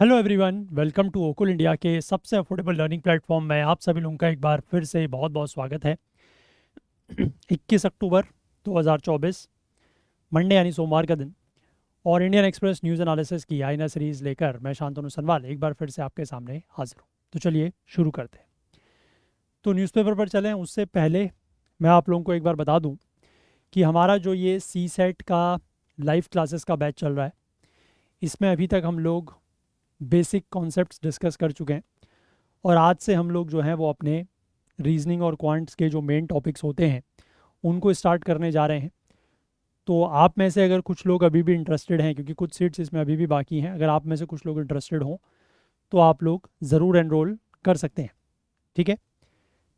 Hello everyone, welcome to Okul India के सबसे affordable learning platform में आप सभी लोगों का एक बार फिर से बहुत बहुत स्वागत है। 21 अक्टूबर 2024 मंडे यानी सोमवार का दिन और इंडियन एक्सप्रेस न्यूज़ एनालिसिस की आईना सीरीज़ लेकर मैं शांतनु सनवाल एक बार फिर से आपके सामने हाजिर हूँ। तो चलिए शुरू करते हैं। तो न्यूज़पेपर पर चलें उससे पहले मैं आप लोगों को एक बार बता दूँ कि हमारा जो ये सी सेट का लाइव क्लासेस का बैच चल रहा है, इसमें अभी तक हम लोग बेसिक कॉन्सेप्ट्स डिस्कस कर चुके हैं और आज से हम लोग जो हैं वो अपने रीजनिंग और क्वांट्स के जो मेन टॉपिक्स होते हैं उनको स्टार्ट करने जा रहे हैं। तो आप में से अगर कुछ लोग अभी भी इंटरेस्टेड हैं, क्योंकि कुछ सीट्स इसमें अभी भी बाकी हैं, अगर आप में से कुछ लोग इंटरेस्टेड हों तो आप लोग ज़रूर एनरोल कर सकते हैं। ठीक है,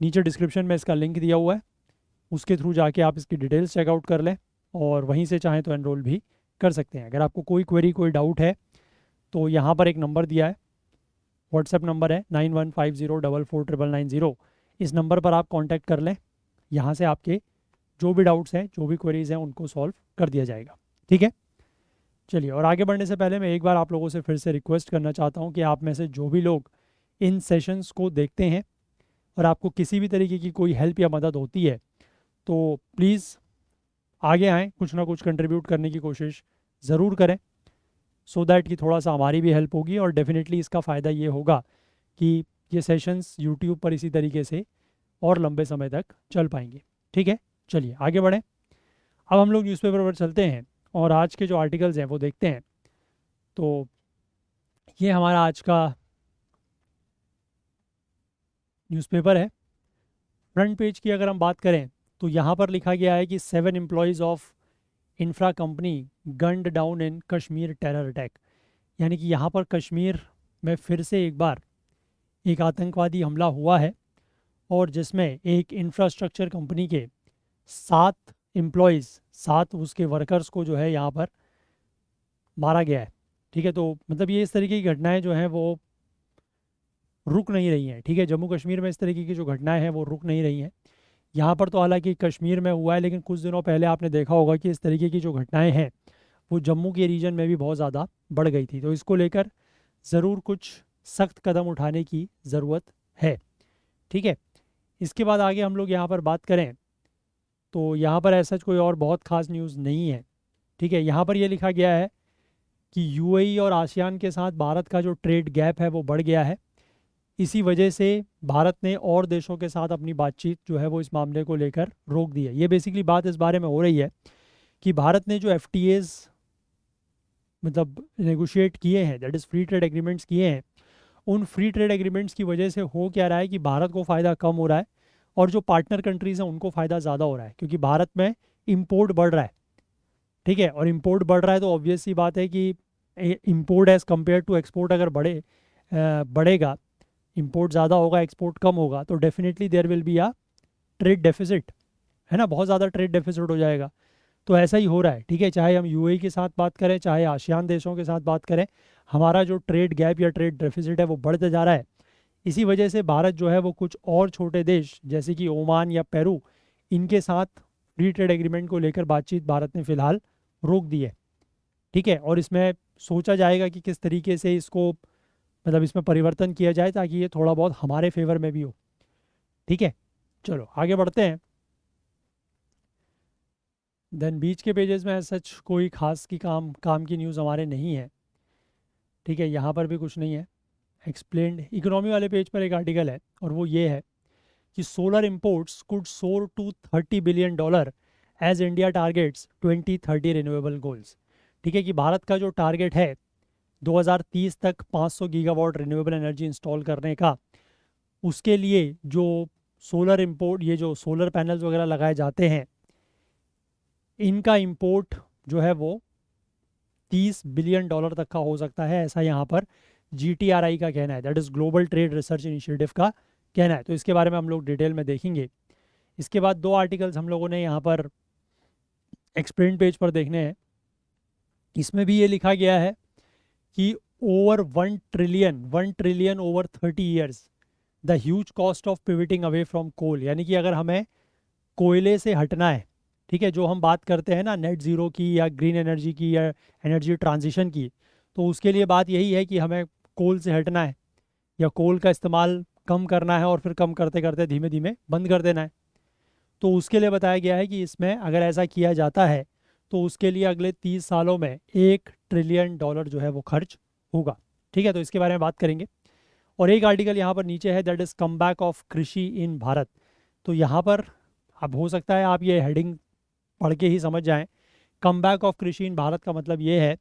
नीचे डिस्क्रिप्शन में इसका लिंक दिया हुआ है, उसके थ्रू जाके आप इसकी डिटेल्स चेकआउट कर लें और वहीं से चाहें तो एनरोल भी कर सकते हैं। अगर आपको कोई क्वेरी कोई डाउट है तो यहाँ पर एक नंबर दिया है, व्हाट्सएप नंबर है 9150449990। इस नंबर पर आप कांटेक्ट कर लें, यहाँ से आपके जो भी डाउट्स हैं जो भी क्वेरीज हैं उनको सॉल्व कर दिया जाएगा। ठीक है, चलिए। और आगे बढ़ने से पहले मैं एक बार आप लोगों से फिर से रिक्वेस्ट करना चाहता हूँ कि आप में से जो भी लोग इन सेशंस को देखते हैं और आपको किसी भी तरीके की कोई हेल्प या मदद होती है तो प्लीज़ आगे आएँ, कुछ ना कुछ कंट्रीब्यूट करने की कोशिश ज़रूर करें, सो दैट कि थोड़ा सा हमारी भी हेल्प होगी और डेफिनेटली इसका फ़ायदा ये होगा कि ये सेशंस यूट्यूब पर इसी तरीके से और लंबे समय तक चल पाएंगे। ठीक है, चलिए आगे बढ़ें। अब हम लोग न्यूज़पेपर पर चलते हैं और आज के जो आर्टिकल्स हैं वो देखते हैं। तो ये हमारा आज का न्यूज़पेपर है। फ्रंट पेज की अगर हम बात करें तो यहाँ पर लिखा गया है कि 7 employees of infra company gunned down in Kashmir terror attack. यानी कि यहाँ पर कश्मीर में फिर से एक बार एक आतंकवादी हमला हुआ है और जिसमें एक इंफ्रास्ट्रक्चर कंपनी के 7 एम्प्लॉयज़, 7 उसके वर्कर्स को जो है यहाँ पर मारा गया है। ठीक है, तो मतलब ये इस तरीके की घटनाएं जो हैं वो रुक नहीं रही हैं। ठीक है, जम्मू कश्मीर में इस तरीके की जो घटनाएं हैं वो रुक नहीं रही हैं। यहाँ पर तो हालांकि कश्मीर में हुआ है, लेकिन कुछ दिनों पहले आपने देखा होगा कि इस तरीके की जो घटनाएं हैं वो जम्मू के रीजन में भी बहुत ज़्यादा बढ़ गई थी। तो इसको लेकर ज़रूर कुछ सख्त कदम उठाने की ज़रूरत है। ठीक है, इसके बाद आगे हम लोग यहाँ पर बात करें तो यहाँ पर ऐसा कोई और बहुत ख़ास न्यूज़ नहीं है। ठीक है, यहाँ पर यह लिखा गया है कि यूएई और आसियान के साथ भारत का जो ट्रेड गैप है वो बढ़ गया है। इसी वजह से भारत ने और देशों के साथ अपनी बातचीत जो है वो इस मामले को लेकर रोक दी है। ये बेसिकली बात इस बारे में हो रही है कि भारत ने जो एफटीएज मतलब नेगोशिएट किए हैं, that is free trade agreements किए हैं, उन फ्री ट्रेड एग्रीमेंट्स की वजह से हो क्या रहा है कि भारत को फ़ायदा कम हो रहा है और जो पार्टनर कंट्रीज़ हैं उनको फ़ायदा ज़्यादा हो रहा है, क्योंकि भारत में इम्पोर्ट बढ़ रहा है। ठीक है, और इम्पोर्ट बढ़ रहा है तो ऑब्वियस सी बात है कि import as compared to export अगर बढ़ेगा, इम्पोर्ट ज़्यादा होगा एक्सपोर्ट कम होगा, तो definitely there will be a trade deficit, है ना, बहुत ज़्यादा ट्रेड डेफिसिट हो जाएगा। तो ऐसा ही हो रहा है। ठीक है, चाहे हम यूएई के साथ बात करें चाहे आसियान देशों के साथ बात करें, हमारा जो ट्रेड गैप या ट्रेड डेफिसिट है वो बढ़ते जा रहा है। इसी वजह से भारत जो है वो कुछ और छोटे देश जैसे कि ओमान या पेरू, इनके साथ फ्री ट्रेड एग्रीमेंट को लेकर बातचीत भारत ने फ़िलहाल रोक दी है। ठीक है, और इसमें सोचा जाएगा कि किस तरीके से इसको मतलब इसमें परिवर्तन किया जाए ताकि ये थोड़ा बहुत हमारे फेवर में भी हो। ठीक है, चलो आगे बढ़ते हैं। देन बीच के पेजेस में सच कोई खास की काम की न्यूज़ हमारे नहीं है। ठीक है, यहाँ पर भी कुछ नहीं है। एक्सप्लेन्ड इकोनॉमी वाले पेज पर एक आर्टिकल है और वो ये है कि solar imports could soar to $30 billion as India targets 2030 renewable goals. ठीक है, कि भारत का जो टारगेट है 2030 तक 500 गीगावाट रिन्यूएबल एनर्जी इंस्टॉल करने का, उसके लिए जो सोलर इंपोर्ट, ये जो सोलर पैनल्स वगैरह लगाए जाते हैं, इनका इंपोर्ट जो है वो $30 बिलियन तक का हो सकता है, ऐसा यहाँ पर GTRI का कहना है, that is global trade research initiative का कहना है। तो इसके बारे में हम लोग डिटेल में देखेंगे। इसके बाद 2 आर्टिकल्स हम लोगों ने यहाँ पर एक्सप्लेन पेज पर देखने हैं। इसमें भी ये लिखा गया है कि over 1 trillion over 30 years the huge cost of pivoting away from coal. यानी कि अगर हमें कोयले से हटना है, ठीक है, जो हम बात करते हैं ना नेट ज़ीरो की या ग्रीन एनर्जी की या एनर्जी ट्रांजिशन की, तो उसके लिए बात यही है कि हमें कोल से हटना है या कोल का इस्तेमाल कम करना है और फिर कम करते करते धीमे धीमे बंद कर देना है। तो उसके लिए बताया गया है कि इसमें अगर ऐसा किया जाता है तो उसके लिए अगले 30 सालों में $1 ट्रिलियन जो है वो खर्च होगा। ठीक है, तो इसके बारे में बात करेंगे। और एक आर्टिकल यहाँ पर नीचे है, that is come back of कृषि इन भारत। तो यहाँ पर अब हो सकता है आप ये हेडिंग पढ़ के ही समझ जाएं। कम बैक ऑफ कृषि इन भारत का मतलब ये है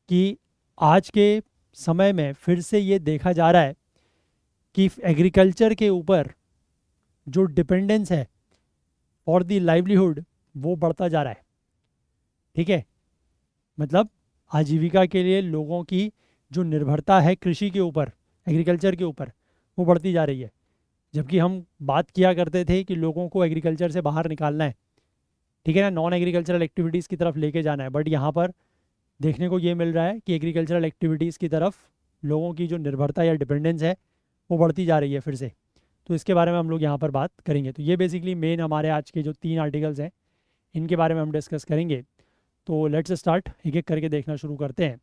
कि आज के समय में फिर से ये देखा जा रहा है कि एग्रीकल्चर के ऊपर जो डिपेंडेंस है और दी लाइवलीहुड वो बढ़ता जा रहा है। ठीक है, मतलब आजीविका के लिए लोगों की जो निर्भरता है कृषि के ऊपर, एग्रीकल्चर के ऊपर, वो बढ़ती जा रही है। जबकि हम बात किया करते थे कि लोगों को एग्रीकल्चर से बाहर निकालना है, ठीक है ना, नॉन एग्रीकल्चरल एक्टिविटीज़ की तरफ लेके जाना है। बट यहाँ पर देखने को ये मिल रहा है कि एग्रीकल्चरल एक्टिविटीज़ की तरफ लोगों की जो निर्भरता या डिपेंडेंस है वो बढ़ती जा रही है फिर से। तो इसके बारे में हम लोग यहाँ पर बात करेंगे। तो ये बेसिकली मेन हमारे आज के जो 3 आर्टिकल्स हैं इनके बारे में हम डिस्कस करेंगे। तो लेट्स स्टार्ट, एक एक करके देखना शुरू करते हैं।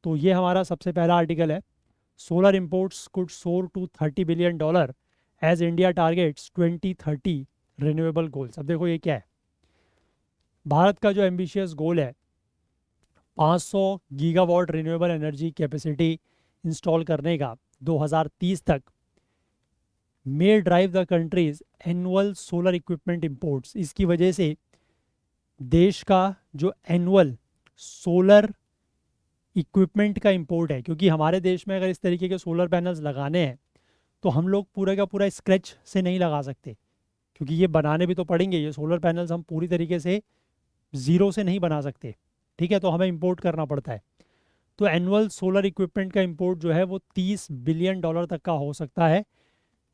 तो ये हमारा सबसे पहला आर्टिकल है, solar imports could soar to $30 billion as India targets 2030 renewable goals. अब देखो ये क्या है, भारत का जो एम्बिशियस गोल है 500 gigawatt renewable energy capacity install करने का 2030 तक, may drive the country's annual solar equipment imports. इसकी वजह से देश का जो एनुअल सोलर इक्विपमेंट का इंपोर्ट है, क्योंकि हमारे देश में अगर इस तरीके के सोलर पैनल्स लगाने हैं तो हम लोग पूरा का पूरा स्क्रैच से नहीं लगा सकते, क्योंकि ये बनाने भी तो पड़ेंगे। ये सोलर पैनल्स हम पूरी तरीके से ज़ीरो से नहीं बना सकते। ठीक है, तो हमें इंपोर्ट करना पड़ता है। तो एनुअल सोलर इक्विपमेंट का इंपोर्ट जो है वो $30 बिलियन तक का हो सकता है।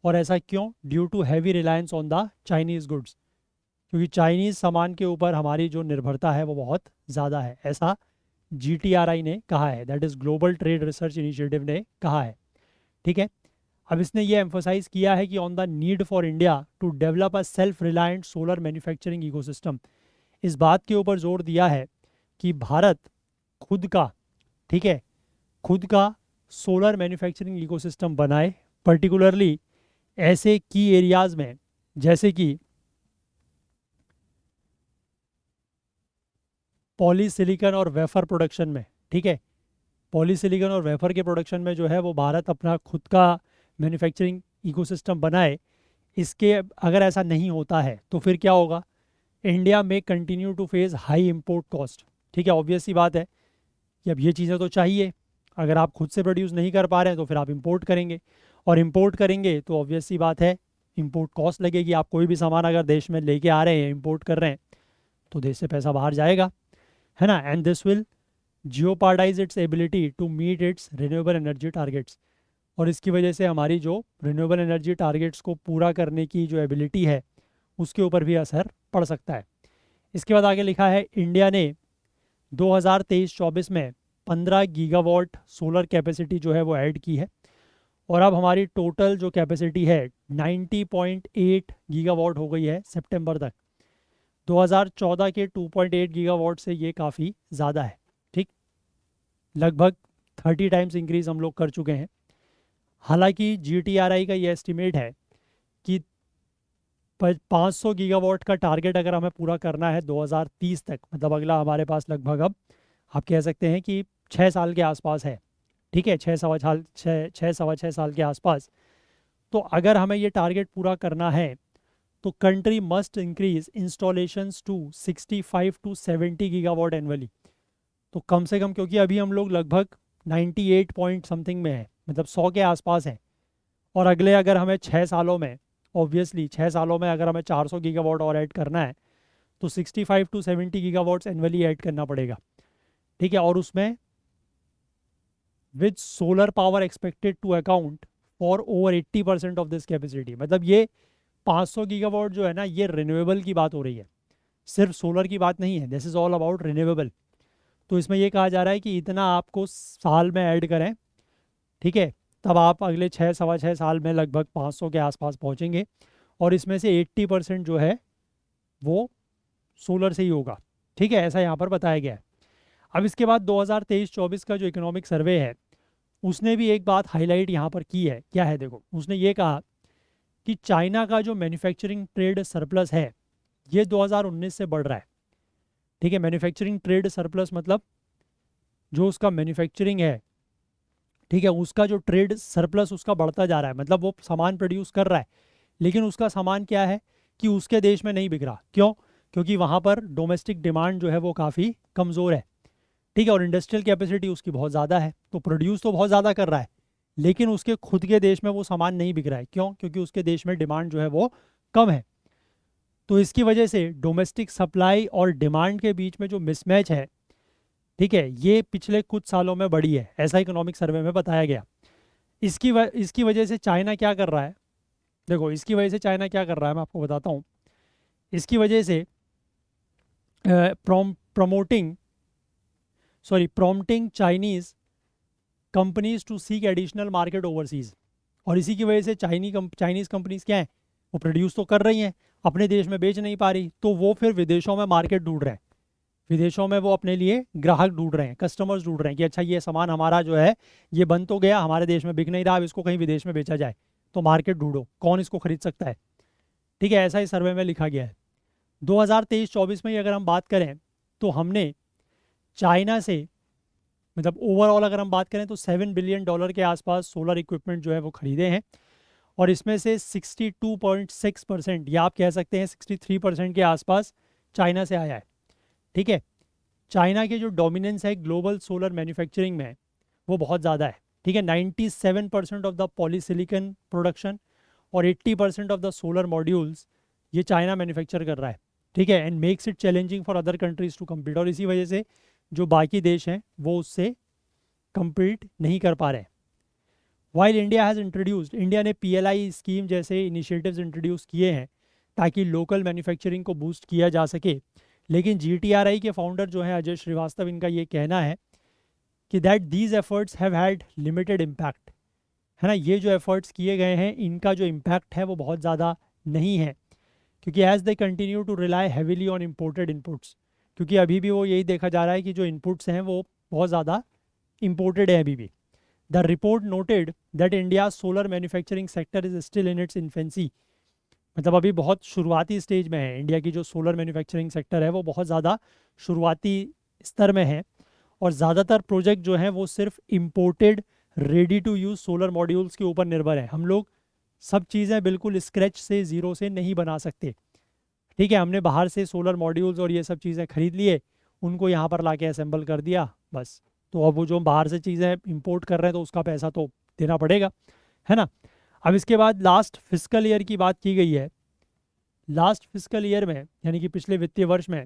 और ऐसा क्यों? Due to heavy reliance on the Chinese goods, क्योंकि चाइनीज़ सामान के ऊपर हमारी जो निर्भरता है वो बहुत ज़्यादा है, ऐसा GTRI ने कहा है, that is global trade research initiative ने कहा है। ठीक है, अब इसने ये एम्फोसाइज किया है कि on the need for India to develop a self reliant solar manufacturing ecosystem. इस बात के ऊपर जोर दिया है कि भारत खुद का, ठीक है, खुद का सोलर मैन्युफैक्चरिंग इकोसिस्टम बनाए, पर्टिकुलरली ऐसे की एरियाज़ में जैसे कि पॉलीसिलिकॉन और वेफर प्रोडक्शन में। ठीक है, पॉलीसिलिकॉन और वेफर के प्रोडक्शन में जो है वो भारत अपना खुद का मैन्युफैक्चरिंग इकोसिस्टम बनाए। इसके अगर ऐसा नहीं होता है तो फिर क्या होगा? इंडिया में continue to face high import cost. ठीक है, ऑब्वियस सी बात है कि अब ये चीज़ें तो चाहिए। अगर आप खुद से प्रोड्यूस नहीं कर पा रहे हैं तो फिर आप इंपोर्ट करेंगे, और इंपोर्ट करेंगे तो ऑब्वियस सी बात है इंपोर्ट कॉस्ट लगेगी। आप कोई भी सामान अगर देश में लेके आ रहे हैं, इंपोर्ट कर रहे हैं, तो देश से पैसा बाहर जाएगा, है ना। And this will jeopardise its ability to meet its renewable energy targets. और इसकी वजह से हमारी जो रिन्यूएबल एनर्जी टारगेट्स को पूरा करने की जो एबिलिटी है उसके ऊपर भी असर पड़ सकता है। इसके बाद आगे लिखा है, इंडिया ने 2023-24 में 15 गीगावाट सोलर कैपेसिटी जो है वो ऐड की है, और अब हमारी टोटल जो कैपेसिटी है 90.8 गीगावाट हो गई है सितंबर तक। 2014 के 2.8 गीगावाट से ये काफ़ी ज़्यादा है। ठीक, लगभग 30 टाइम्स इंक्रीज हम लोग कर चुके हैं। हालांकि GTRI का ये एस्टिमेट है कि 500 गीगावाट का टारगेट अगर हमें पूरा करना है 2030 तक, मतलब अगला हमारे पास लगभग, अब आप कह सकते हैं कि 6 साल के आसपास है। ठीक है, 6 सवा 6 साल के आसपास। तो अगर हमें ये टारगेट पूरा करना है तो country must increase installations to 65 to 70 gigawatt annually. तो कम से कम, क्योंकि अभी हम लोग लगभग 98 पॉइंट समथिंग में है, मतलब 100 के आसपास है, और अगले अगर हमें 6 सालों में, ऑब्वियसली 6 सालों में अगर हमें 400 गीगावाट और ऐड करना है तो 65 टू 70 गीगावाट्स एनुअली ऐड करना पड़ेगा। ठीक है, और उसमें with solar power expected to account for over 80% of this capacity. मतलब ये 500 गीगावाट जो है ना, ये रिन्यूएबल की बात हो रही है, सिर्फ सोलर की बात नहीं है। This is all about renewable. तो इसमें ये कहा जा रहा है कि इतना आपको साल में ऐड करें, ठीक है, तब आप अगले 6 सवा 6 साल में लगभग 500 के आसपास पहुंचेंगे, और इसमें से 80% जो है वो सोलर से ही होगा। ठीक है, ऐसा यहाँ पर बताया गया है। अब इसके बाद 2023-24 का जो इकोनॉमिक सर्वे है उसने भी एक बात हाईलाइट यहाँ पर की है। क्या है देखो, उसने ये कहा कि चाइना का जो मैन्युफैक्चरिंग ट्रेड सरप्लस है ये 2019 से बढ़ रहा है। ठीक है, मैन्युफैक्चरिंग ट्रेड सरप्लस मतलब जो उसका मैन्युफैक्चरिंग है, ठीक है, उसका जो ट्रेड सरप्लस उसका बढ़ता जा रहा है, मतलब वो सामान प्रोड्यूस कर रहा है, लेकिन उसका सामान क्या है कि उसके देश में नहीं बिक रहा। क्यों? क्योंकि वहाँ पर डोमेस्टिक डिमांड जो है वो काफ़ी कमज़ोर है। ठीक है, और इंडस्ट्रियल कैपेसिटी उसकी बहुत ज़्यादा है, तो प्रोड्यूस तो बहुत ज़्यादा कर रहा है, लेकिन उसके खुद के देश में वो सामान नहीं बिक रहा है। क्यों? क्योंकि उसके देश में डिमांड जो है वो कम है। तो इसकी वजह से डोमेस्टिक सप्लाई और डिमांड के बीच में जो मिसमैच है, ठीक है, ये पिछले कुछ सालों में बढ़ी है, ऐसा इकोनॉमिक सर्वे में बताया गया। इसकी वजह से चाइना क्या कर रहा है, देखो इसकी वजह से चाइना क्या कर रहा है मैं आपको बताता हूँ। इसकी वजह से promoting prompting Chinese companies to seek additional market overseas. और इसी की वजह से चाइनीज़ कंपनीज क्या हैं, वो प्रोड्यूस तो कर रही हैं, अपने देश में बेच नहीं पा रही, तो वो फिर विदेशों में मार्केट ढूंढ रहे हैं। विदेशों में वो अपने लिए ग्राहक ढूंढ रहे हैं, कस्टमर्स ढूंढ रहे हैं कि अच्छा ये सामान हमारा जो है ये बन तो गया, हमारे देश में बिक नहीं रहा, अब इसको कहीं विदेश में बेचा जाए, तो मार्केट ढूंढो कौन इसको खरीद सकता है। ठीक है, ऐसा ही सर्वे में लिखा गया है। 2023-24 में ही अगर हम बात करें तो हमने चाइना से, मतलब ओवरऑल अगर हम बात करें तो $7 बिलियन के आसपास सोलर इक्विपमेंट जो है वो खरीदे हैं, और इसमें से 62.6% या आप कह सकते हैं 63% के आसपास चाइना से आया है। ठीक है, चाइना की जो डोमिनेंस है ग्लोबल सोलर मैन्युफैक्चरिंग में वो बहुत ज़्यादा है। ठीक है, 97% ऑफ द पॉलीसिलिकॉन प्रोडक्शन और 80% ऑफ द सोलर मॉड्यूल्स ये चाइना मैन्युफैक्चर कर रहा है। ठीक है, and makes it challenging for other countries to compete, और इसी वजह से जो बाकी देश हैं वो उससे कम्पीट नहीं कर पा रहे हैं। While India has introduced, India ने PLI स्कीम जैसे इनिशिएटिव्स इंट्रोड्यूस किए हैं ताकि लोकल मैन्युफैक्चरिंग को बूस्ट किया जा सके, लेकिन GTRI के फाउंडर जो हैं अजय श्रीवास्तव, इनका ये कहना है कि that these efforts have had limited impact, है ना, ये जो एफर्ट्स किए गए हैं इनका जो इम्पैक्ट है वो बहुत ज़्यादा नहीं है, क्योंकि as they continue to rely heavily on imported inputs, क्योंकि अभी भी वो यही देखा जा रहा है कि जो इनपुट्स हैं वो बहुत ज़्यादा इम्पोर्टेड है अभी भी। The report noted that India solar manufacturing sector is still in its infancy, मतलब अभी बहुत शुरुआती स्टेज में है। इंडिया की जो सोलर मैन्युफैक्चरिंग सेक्टर है वो बहुत ज़्यादा शुरुआती स्तर में है, और ज़्यादातर प्रोजेक्ट जो हैं वो सिर्फ imported ready to use solar modules के ऊपर निर्भर है। हम लोग सब चीज़ें बिल्कुल स्क्रैच से, ज़ीरो से नहीं बना सकते। ठीक है, हमने बाहर से सोलर मॉड्यूल्स और ये सब चीज़ें खरीद लिए, उनको यहाँ पर ला के असेंबल कर दिया बस। तो अब वो जो बाहर से चीज़ें इंपोर्ट कर रहे हैं तो उसका पैसा तो देना पड़ेगा, है ना। अब इसके बाद लास्ट फिस्कल ईयर की बात की गई है। लास्ट फिस्कल ईयर में यानी कि पिछले वित्तीय वर्ष में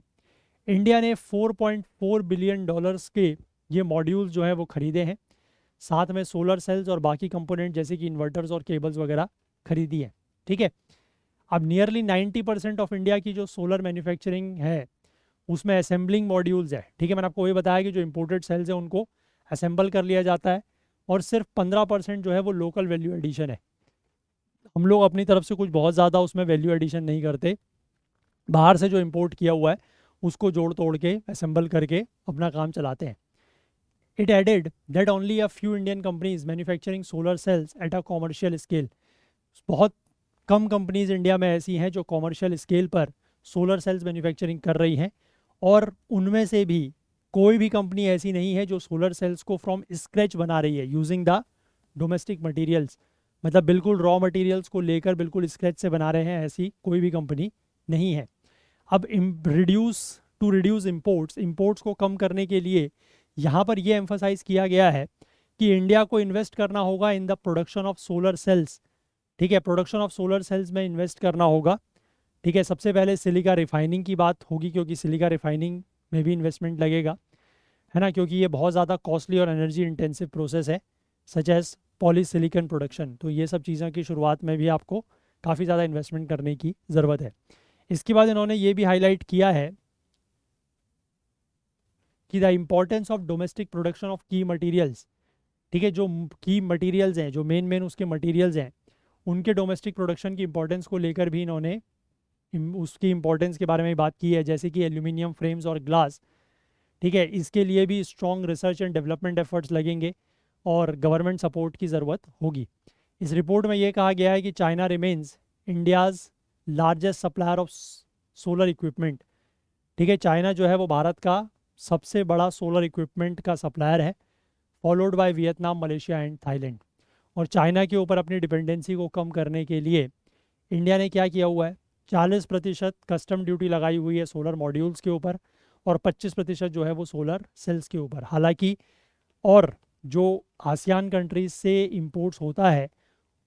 इंडिया ने $4.4 बिलियन के ये मॉड्यूल्स जो है वो खरीदे हैं, साथ में सोलर सेल्स और बाकी कंपोनेंट जैसे कि इन्वर्टर्स और केबल्स वगैरह खरीदी है। ठीक है, अब नियरली 90% ऑफ इंडिया की जो सोलर मैन्युफैक्चरिंग है उसमें असेंबलिंग मॉड्यूल्स है। ठीक है, मैंने आपको वही बताया कि जो इम्पोर्टेड सेल्स हैं उनको असेंबल कर लिया जाता है, और सिर्फ 15% जो है वो लोकल वैल्यू एडिशन है। हम लोग अपनी तरफ से कुछ बहुत ज़्यादा उसमें वैल्यू एडिशन नहीं करते, बाहर से जो इम्पोर्ट किया हुआ है उसको जोड़ तोड़ के असेंबल करके अपना काम चलाते हैं। It added that only a few Indian companies manufacturing solar cells at a commercial scale, बहुत कम कंपनीज इंडिया में ऐसी हैं जो कॉमर्शियल स्केल पर सोलर सेल्स मैन्युफैक्चरिंग कर रही हैं, और उनमें से भी कोई भी कंपनी ऐसी नहीं है जो सोलर सेल्स को फ्रॉम स्क्रैच बना रही है यूजिंग द डोमेस्टिक मटेरियल्स, मतलब बिल्कुल रॉ मटेरियल्स को लेकर बिल्कुल स्क्रैच से बना रहे हैं, ऐसी कोई भी कंपनी नहीं है। अब रिड्यूस इंपोर्ट्स को कम करने के लिए यहाँ पर यह एम्फसाइज किया गया है कि इंडिया को इन्वेस्ट करना होगा in the production of solar cells. ठीक है, प्रोडक्शन ऑफ सोलर सेल्स में इन्वेस्ट करना होगा। ठीक है, सबसे पहले सिलिका रिफाइनिंग की बात होगी, क्योंकि सिलिका रिफाइनिंग में भी इन्वेस्टमेंट लगेगा, है ना, क्योंकि ये बहुत ज़्यादा कॉस्टली और एनर्जी इंटेंसिव प्रोसेस है, सच एज पॉलीसिलिकॉन प्रोडक्शन। तो ये सब चीज़ों की शुरुआत में भी आपको काफ़ी ज़्यादा इन्वेस्टमेंट करने की ज़रूरत है। इसके बाद इन्होंने ये भी हाईलाइट किया है कि the importance of domestic production of की मटीरियल्स। ठीक है, जो की मटीरियल्स हैं, जो मेन उसके मटीरियल्स हैं, उनके डोमेस्टिक प्रोडक्शन की इंपॉर्टेंस को लेकर भी इन्होंने उसकी इंपॉर्टेंस के बारे में बात की है, जैसे कि एल्यूमिनियम फ्रेम्स और ग्लास। ठीक है, इसके लिए भी strong research and development efforts लगेंगे, और गवर्नमेंट सपोर्ट की ज़रूरत होगी। इस रिपोर्ट में ये कहा गया है कि China remains India's largest supplier of solar equipment. ठीक है, चाइना जो है वो भारत का सबसे बड़ा सोलर इक्विपमेंट का सप्लायर है, followed by Vietnam, Malaysia and Thailand. और चाइना के ऊपर अपनी डिपेंडेंसी को कम करने के लिए इंडिया ने क्या किया हुआ है, 40% कस्टम ड्यूटी लगाई हुई है सोलर मॉड्यूल्स के ऊपर, और 25% जो है वो सोलर सेल्स के ऊपर। हालांकि और जो आसियान कंट्रीज से इंपोर्ट्स होता है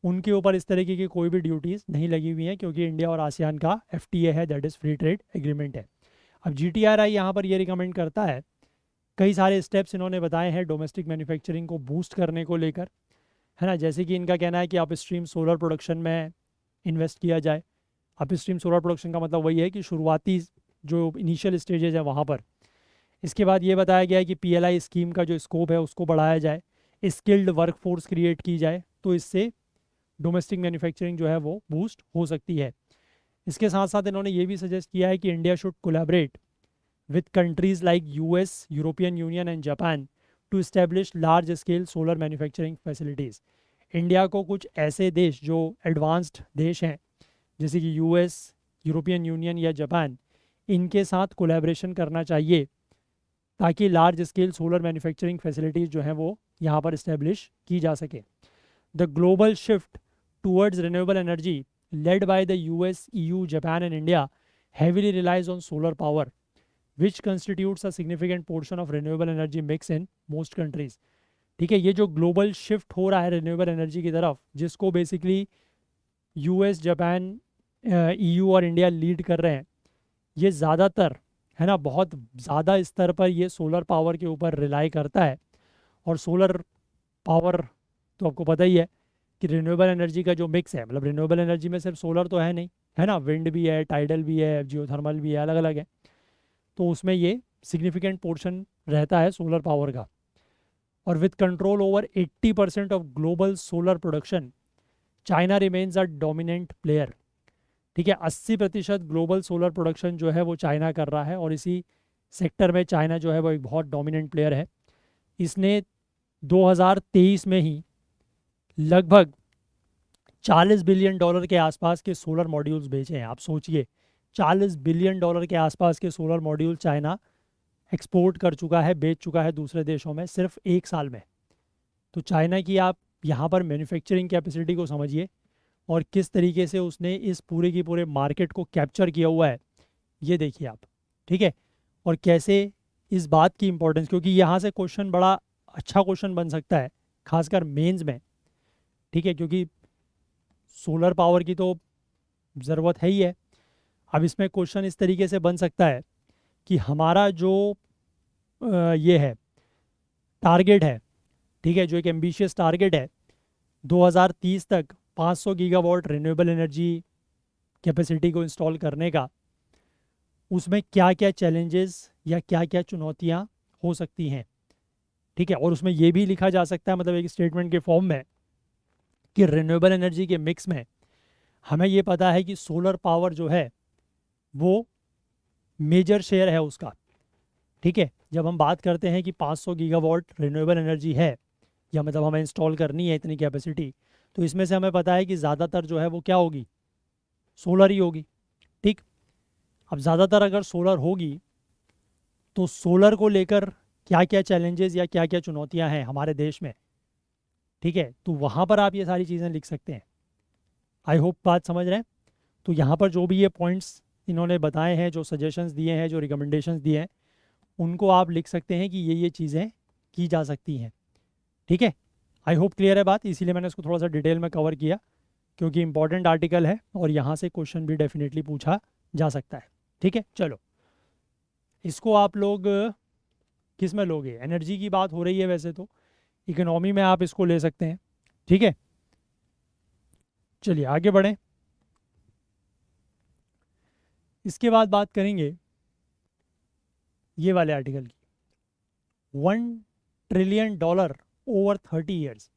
उनके ऊपर इस तरीके की कोई भी ड्यूटीज़ नहीं लगी हुई हैं, क्योंकि इंडिया और आसियान का FTA है, that is free trade agreement है। अब GTRI यहाँ पर ये रिकमेंड करता है, कई सारे स्टेप्स इन्होंने बताए हैं डोमेस्टिक मैन्युफैक्चरिंग को बूस्ट करने को लेकर, है ना। जैसे कि इनका कहना है कि अपस्ट्रीम सोलर प्रोडक्शन में इन्वेस्ट किया जाए। अपस्ट्रीम सोलर प्रोडक्शन का मतलब वही है कि शुरुआती जो इनिशियल स्टेजेज है वहाँ पर। इसके बाद ये बताया गया है कि PLI स्कीम का जो स्कोप है उसको बढ़ाया जाए, स्किल्ड वर्कफोर्स क्रिएट की जाए, तो इससे डोमेस्टिक मैन्युफैक्चरिंग जो है वो बूस्ट हो सकती है। इसके साथ साथ इन्होंने ये भी सजेस्ट किया है कि India should collaborate with countries like US, European Union and Japan to establish large scale solar manufacturing facilities. India को कुछ ऐसे देश जो एडवांस्ड देश हैं जैसे कि US, यूरोपियन यूनियन या जापान, इनके साथ कोलैबोरेशन करना चाहिए ताकि large scale solar manufacturing facilities जो हैं वो यहाँ पर इस्टेब्लिश की जा सके। The global shift towards renewable energy led by the US, EU, Japan and India heavily relies on solar power, which constitutes a significant portion of renewable energy mix in most countries। ठीक है, ये जो global shift हो रहा है renewable energy की तरफ, जिसको बेसिकली US, जापान, EU और इंडिया लीड कर रहे हैं, ये ज़्यादातर, है ना, बहुत ज़्यादा स्तर पर ये सोलर पावर के ऊपर रिलाई करता है। और सोलर पावर तो आपको पता ही है कि रिन्यूएबल एनर्जी का जो मिक्स है, मतलब रिन्यूएबल एनर्जी में सिर्फ सोलर तो है नहीं, है ना, विंड भी है, टाइडल भी है, जियोथर्मल भी है, अलग अलग है। तो उसमें ये सिग्निफिकेंट पोर्शन रहता है सोलर पावर का। और with control over 80% of global solar production, China remains a dominant player. ठीक है, 80% ग्लोबल सोलर प्रोडक्शन जो है वो चाइना कर रहा है, और इसी सेक्टर में चाइना जो है वो एक बहुत डोमिनेंट प्लेयर है। इसने 2023 में ही लगभग $40 बिलियन के आसपास के सोलर मॉड्यूल्स बेचे हैं। आप सोचिए, $40 बिलियन के आसपास के सोलर मॉड्यूल चाइना एक्सपोर्ट कर चुका है, बेच चुका है दूसरे देशों में सिर्फ 1 साल में। तो चाइना की आप यहाँ पर मैन्युफैक्चरिंग कैपेसिटी को समझिए, और किस तरीके से उसने इस पूरे की पूरे मार्केट को कैप्चर किया हुआ है, ये देखिए आप। ठीक है, और कैसे इस बात की इम्पोर्टेंस, क्योंकि यहाँ से क्वेश्चन बड़ा अच्छा क्वेश्चन बन सकता है, खासकर मेंस में। ठीक है, क्योंकि सोलर पावर की तो ज़रूरत है ही है। अब इसमें क्वेश्चन इस तरीके से बन सकता है कि हमारा जो ये है टारगेट है, ठीक है, जो एक एम्बिशियस टारगेट है 2030 तक 500 गीगावाट रिन्यूएबल एनर्जी कैपेसिटी को इंस्टॉल करने का, उसमें क्या क्या चैलेंजेस या क्या क्या चुनौतियां हो सकती हैं। ठीक है, और उसमें ये भी लिखा जा सकता है, मतलब एक स्टेटमेंट के फॉर्म में, कि रिन्यूएबल एनर्जी के मिक्स में हमें ये पता है कि सोलर पावर जो है वो मेजर शेयर है उसका। ठीक है, जब हम बात करते हैं कि 500 गीगावाट रिन्यूएबल एनर्जी है, या मतलब हमें इंस्टॉल करनी है इतनी कैपेसिटी, तो इसमें से हमें पता है कि ज़्यादातर जो है वो क्या होगी, सोलर ही होगी। ठीक, अब ज़्यादातर अगर सोलर होगी तो सोलर को लेकर क्या क्या चैलेंजेस या क्या क्या चुनौतियां हैं हमारे देश में। ठीक है, तो वहाँ पर आप ये सारी चीज़ें लिख सकते हैं। आई होप बात समझ रहे हैं। तो यहाँ पर जो भी ये पॉइंट्स इन्होंने बताए हैं, जो सजेशंस दिए हैं, जो रिकमेंडेशंस दिए हैं, उनको आप लिख सकते हैं कि ये चीज़ें की जा सकती हैं। ठीक है, आई होप क्लियर है बात, इसीलिए मैंने इसको थोड़ा सा डिटेल में कवर किया, क्योंकि इंपॉर्टेंट आर्टिकल है और यहाँ से क्वेश्चन भी डेफिनेटली पूछा जा सकता है। ठीक है, चलो इसको आप लोग किस में लोगे, एनर्जी की बात हो रही है वैसे तो, इकोनॉमी में आप इसको ले सकते हैं। ठीक है, चलिए आगे बढ़ें। इसके बाद बात करेंगे ये वाले आर्टिकल की, $1 trillion over 30 years,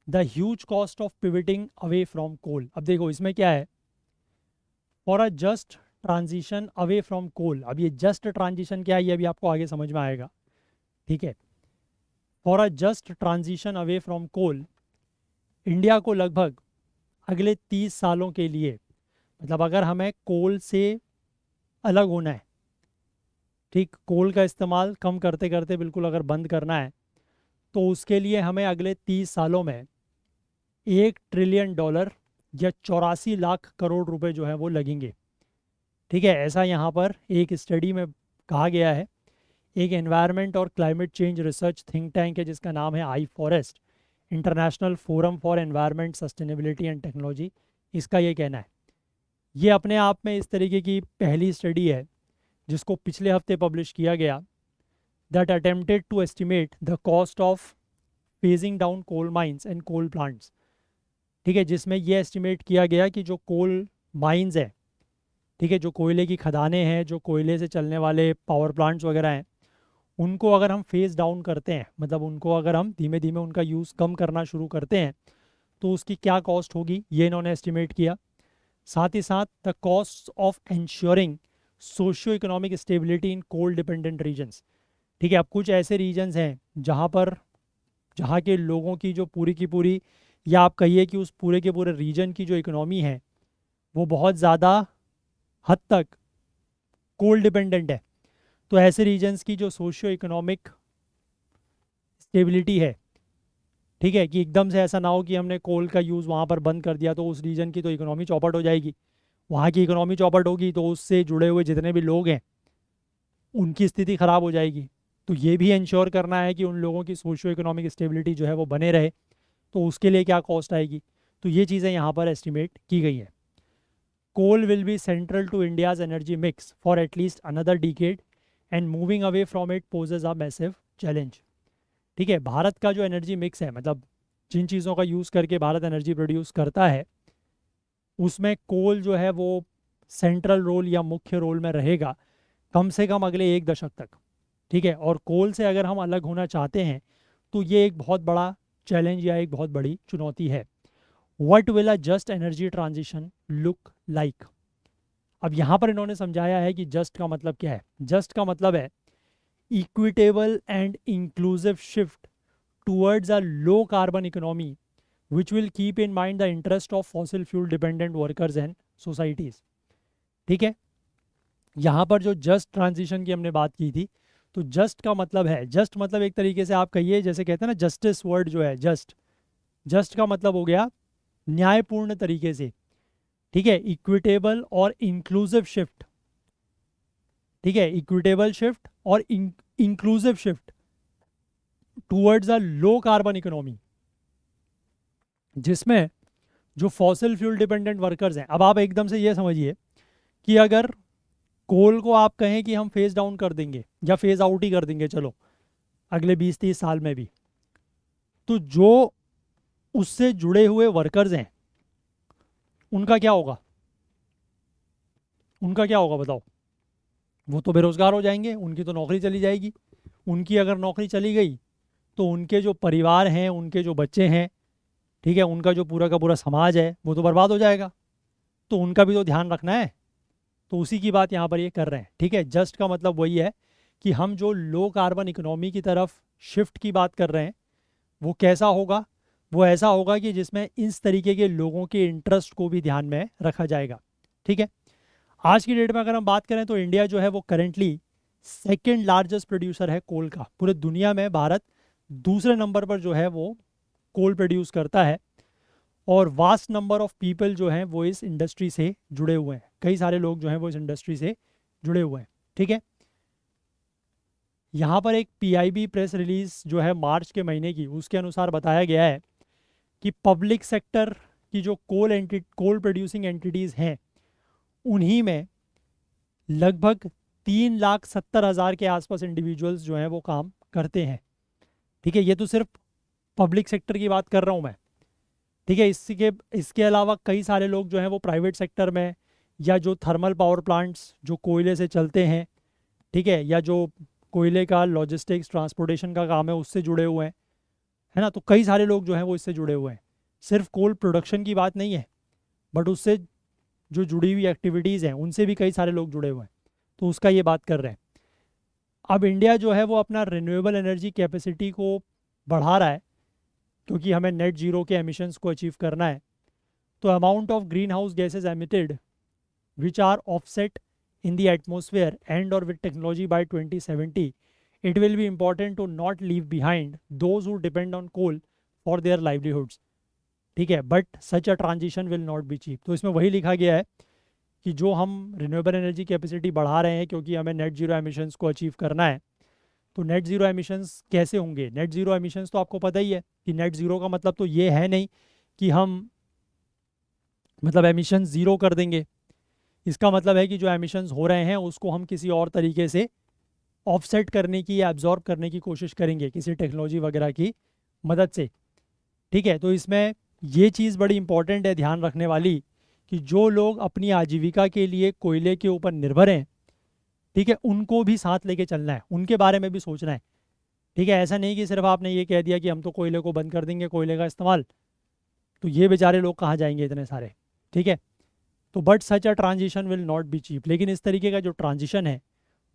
the huge cost of pivoting away from coal. अब देखो इसमें क्या है, for a just transition away from coal. अब ये जस्ट ट्रांजिशन क्या है, ये अभी आपको आगे समझ में आएगा। ठीक है, for a just transition away from coal, India को लगभग अगले 30 सालों के लिए, मतलब अगर हमें कोल से अलग होना है, ठीक, कोल का इस्तेमाल कम करते करते बिल्कुल अगर बंद करना है, तो उसके लिए हमें अगले 30 सालों में $1 ट्रिलियन या 84 लाख करोड़ जो है वो लगेंगे। ठीक है, ऐसा यहाँ पर एक स्टडी में कहा गया है। एक एनवायरनमेंट और climate change research think tank है जिसका नाम है iForest, international forum for environment sustainability and technology, इसका ये कहना है। ये अपने आप में इस तरीके की पहली स्टडी है जिसको पिछले हफ्ते पब्लिश किया गया, that attempted to estimate the cost of phasing down coal mines and coal plants. ठीक है, जिसमें ये एस्टिमेट किया गया कि जो कोल माइंस है, ठीक है, जो कोयले की खदानें हैं, जो कोयले से चलने वाले पावर प्लांट्स वगैरह हैं, उनको अगर हम फेज डाउन करते हैं, मतलब उनको अगर हम धीमे धीमे उनका यूज़ कम करना शुरू करते हैं, तो उसकी क्या कॉस्ट होगी, ये इन्होंने एस्टिमेट किया। साथ ही साथ the cost of ensuring socio economic stability in coal dependent regions. ठीक है, अब कुछ ऐसे रीजन्स हैं जहाँ के लोगों की जो पूरी की पूरी, या आप कहिए कि उस पूरे के पूरे रीजन की जो इकोनॉमी है वो बहुत ज़्यादा हद तक कोल डिपेंडेंट है। तो ऐसे रीजन्स की जो सोशियो इकोनॉमिक स्टेबिलिटी है, ठीक है, कि एकदम से ऐसा ना हो कि हमने कोल का यूज़ वहाँ पर बंद कर दिया तो उस रीजन की तो इकोनॉमी चौपट हो जाएगी। वहाँ की इकोनॉमी चौपट होगी तो उससे जुड़े हुए जितने भी लोग हैं उनकी स्थिति ख़राब हो जाएगी। तो ये भी इंश्योर करना है कि उन लोगों की सोशियो इकोनॉमिक स्टेबिलिटी जो है वो बने रहे, तो उसके लिए क्या कॉस्ट आएगी। तो ये चीज़ें यहाँ पर एस्टिमेट की गई हैं। Coal will be central to India's energy mix for at least another decade and moving away from it poses a massive challenge. ठीक है, भारत का जो एनर्जी मिक्स है, मतलब जिन चीज़ों का यूज़ करके भारत एनर्जी प्रोड्यूस करता है, उसमें कोल जो है वो सेंट्रल रोल या मुख्य रोल में रहेगा कम से कम अगले 1 दशक तक। ठीक है, और कोल से अगर हम अलग होना चाहते हैं तो ये एक बहुत बड़ा चैलेंज या एक बहुत बड़ी चुनौती है। What will a just energy transition look like. अब यहाँ पर इन्होंने समझाया है कि जस्ट का मतलब क्या है। जस्ट का मतलब है equitable and inclusive shift towards a low carbon economy which will keep in mind the interest of fossil fuel dependent workers and societies। ठीक है, यहाँ पर जो जस्ट ट्रांजिशन की हमने बात की थी, तो जस्ट का मतलब है, जस्ट मतलब एक तरीके से आप कहिए, जैसे कहते हैं ना जस्टिस वर्ड जो है, जस्ट, जस्ट का मतलब हो गया न्यायपूर्ण तरीके से। ठीक है, इक्विटेबल और इंक्लूसिव शिफ्ट। ठीक है, इक्विटेबल शिफ्ट और inclusive shift towards a low carbon economy, जिसमें जो फॉसिल फ्यूल डिपेंडेंट वर्कर्स हैं। अब आप एकदम से ये समझिए कि अगर कोल को आप कहें कि हम फेज डाउन कर देंगे या फेज आउट ही कर देंगे चलो अगले 20-30 साल में भी, तो जो उससे जुड़े हुए वर्कर्स हैं उनका क्या होगा, उनका क्या होगा बताओ। वो तो बेरोजगार हो जाएंगे, उनकी तो नौकरी चली जाएगी। उनकी अगर नौकरी चली गई तो उनके जो परिवार हैं, उनके जो बच्चे हैं, ठीक है, उनका जो पूरा का पूरा समाज है वो तो बर्बाद हो जाएगा। तो उनका भी तो ध्यान रखना है। तो उसी की बात यहाँ पर ये कर रहे हैं। ठीक है, जस्ट का मतलब वही है कि हम जो लो कार्बन इकोनॉमी की तरफ शिफ्ट की बात कर रहे हैं वो कैसा होगा, वो ऐसा होगा कि जिसमें इस तरीके के लोगों के इंटरेस्ट को भी ध्यान में रखा जाएगा। ठीक है, आज की डेट में अगर हम बात करें तो इंडिया जो है वो करेंटली सेकेंड लार्जेस्ट प्रोड्यूसर है कोल का। पूरे दुनिया में भारत दूसरे नंबर पर जो है वो कोल प्रोड्यूस करता है। और वास्ट नंबर ऑफ पीपल जो हैं वो इस इंडस्ट्री से जुड़े हुए हैं। कई सारे लोग जो हैं वो इस इंडस्ट्री से जुड़े हुए हैं। ठीक है, यहाँ पर एक पीआईबी प्रेस रिलीज जो है मार्च के महीने की, उसके अनुसार बताया गया है कि पब्लिक सेक्टर की जो कोल प्रोड्यूसिंग एंटिटीज़ हैं उन्हीं में लगभग 3,70,000 के आसपास इंडिविजुअल्स जो हैं वो काम करते हैं। ठीक है, ये तो सिर्फ पब्लिक सेक्टर की बात कर रहा हूँ मैं। ठीक है, इसके अलावा कई सारे लोग जो हैं वो प्राइवेट सेक्टर में, या जो थर्मल पावर प्लांट्स जो कोयले से चलते हैं, ठीक है, या जो कोयले का लॉजिस्टिक्स ट्रांसपोर्टेशन का काम है उससे जुड़े हुए हैं, है ना। तो कई सारे लोग जो हैं वो इससे जुड़े हुए हैं। सिर्फ कोल प्रोडक्शन की बात नहीं है, बट उससे जो जुड़ी हुई एक्टिविटीज़ हैं उनसे भी कई सारे लोग जुड़े हुए हैं। तो उसका ये बात कर रहे हैं। अब इंडिया जो है वो अपना रिन्यूएबल एनर्जी कैपेसिटी को बढ़ा रहा है क्योंकि हमें नेट जीरो के एमिशंस को अचीव करना है, तो amount of green house gases emitted which are offset in the atmosphere and or with technology by 2070, it will be important to not leave behind those who depend on coal for their livelihoods. ठीक है, but such a transition will not be cheap. तो इसमें वही लिखा गया है कि जो हम रिन्यूएबल एनर्जी कैपेसिटी बढ़ा रहे हैं क्योंकि हमें नेट जीरो एमिशंस को अचीव करना है, तो नेट जीरो एमिशंस कैसे होंगे? नेट जीरो एमिशंस तो आपको पता ही है कि नेट जीरो का मतलब तो ये है नहीं कि हम मतलब एमिशन ज़ीरो कर देंगे। इसका मतलब है कि जो एमिशंस हो रहे हैं उसको हम किसी और तरीके से ऑफसेट करने की या एब्जॉर्ब करने की कोशिश करेंगे किसी टेक्नोलॉजी वगैरह की मदद से। ठीक है, तो इसमें ये चीज़ बड़ी इंपॉर्टेंट है ध्यान रखने वाली कि जो लोग अपनी आजीविका के लिए कोयले के ऊपर निर्भर हैं, ठीक है, उनको भी साथ लेके चलना है, उनके बारे में भी सोचना है। ठीक है, ऐसा नहीं कि सिर्फ आपने ये कह दिया कि हम तो कोयले को बंद कर देंगे, कोयले का इस्तेमाल, तो ये बेचारे लोग कहाँ जाएंगे इतने सारे। ठीक है, तो but such a transition will not be cheap, लेकिन इस तरीके का जो ट्रांजिशन है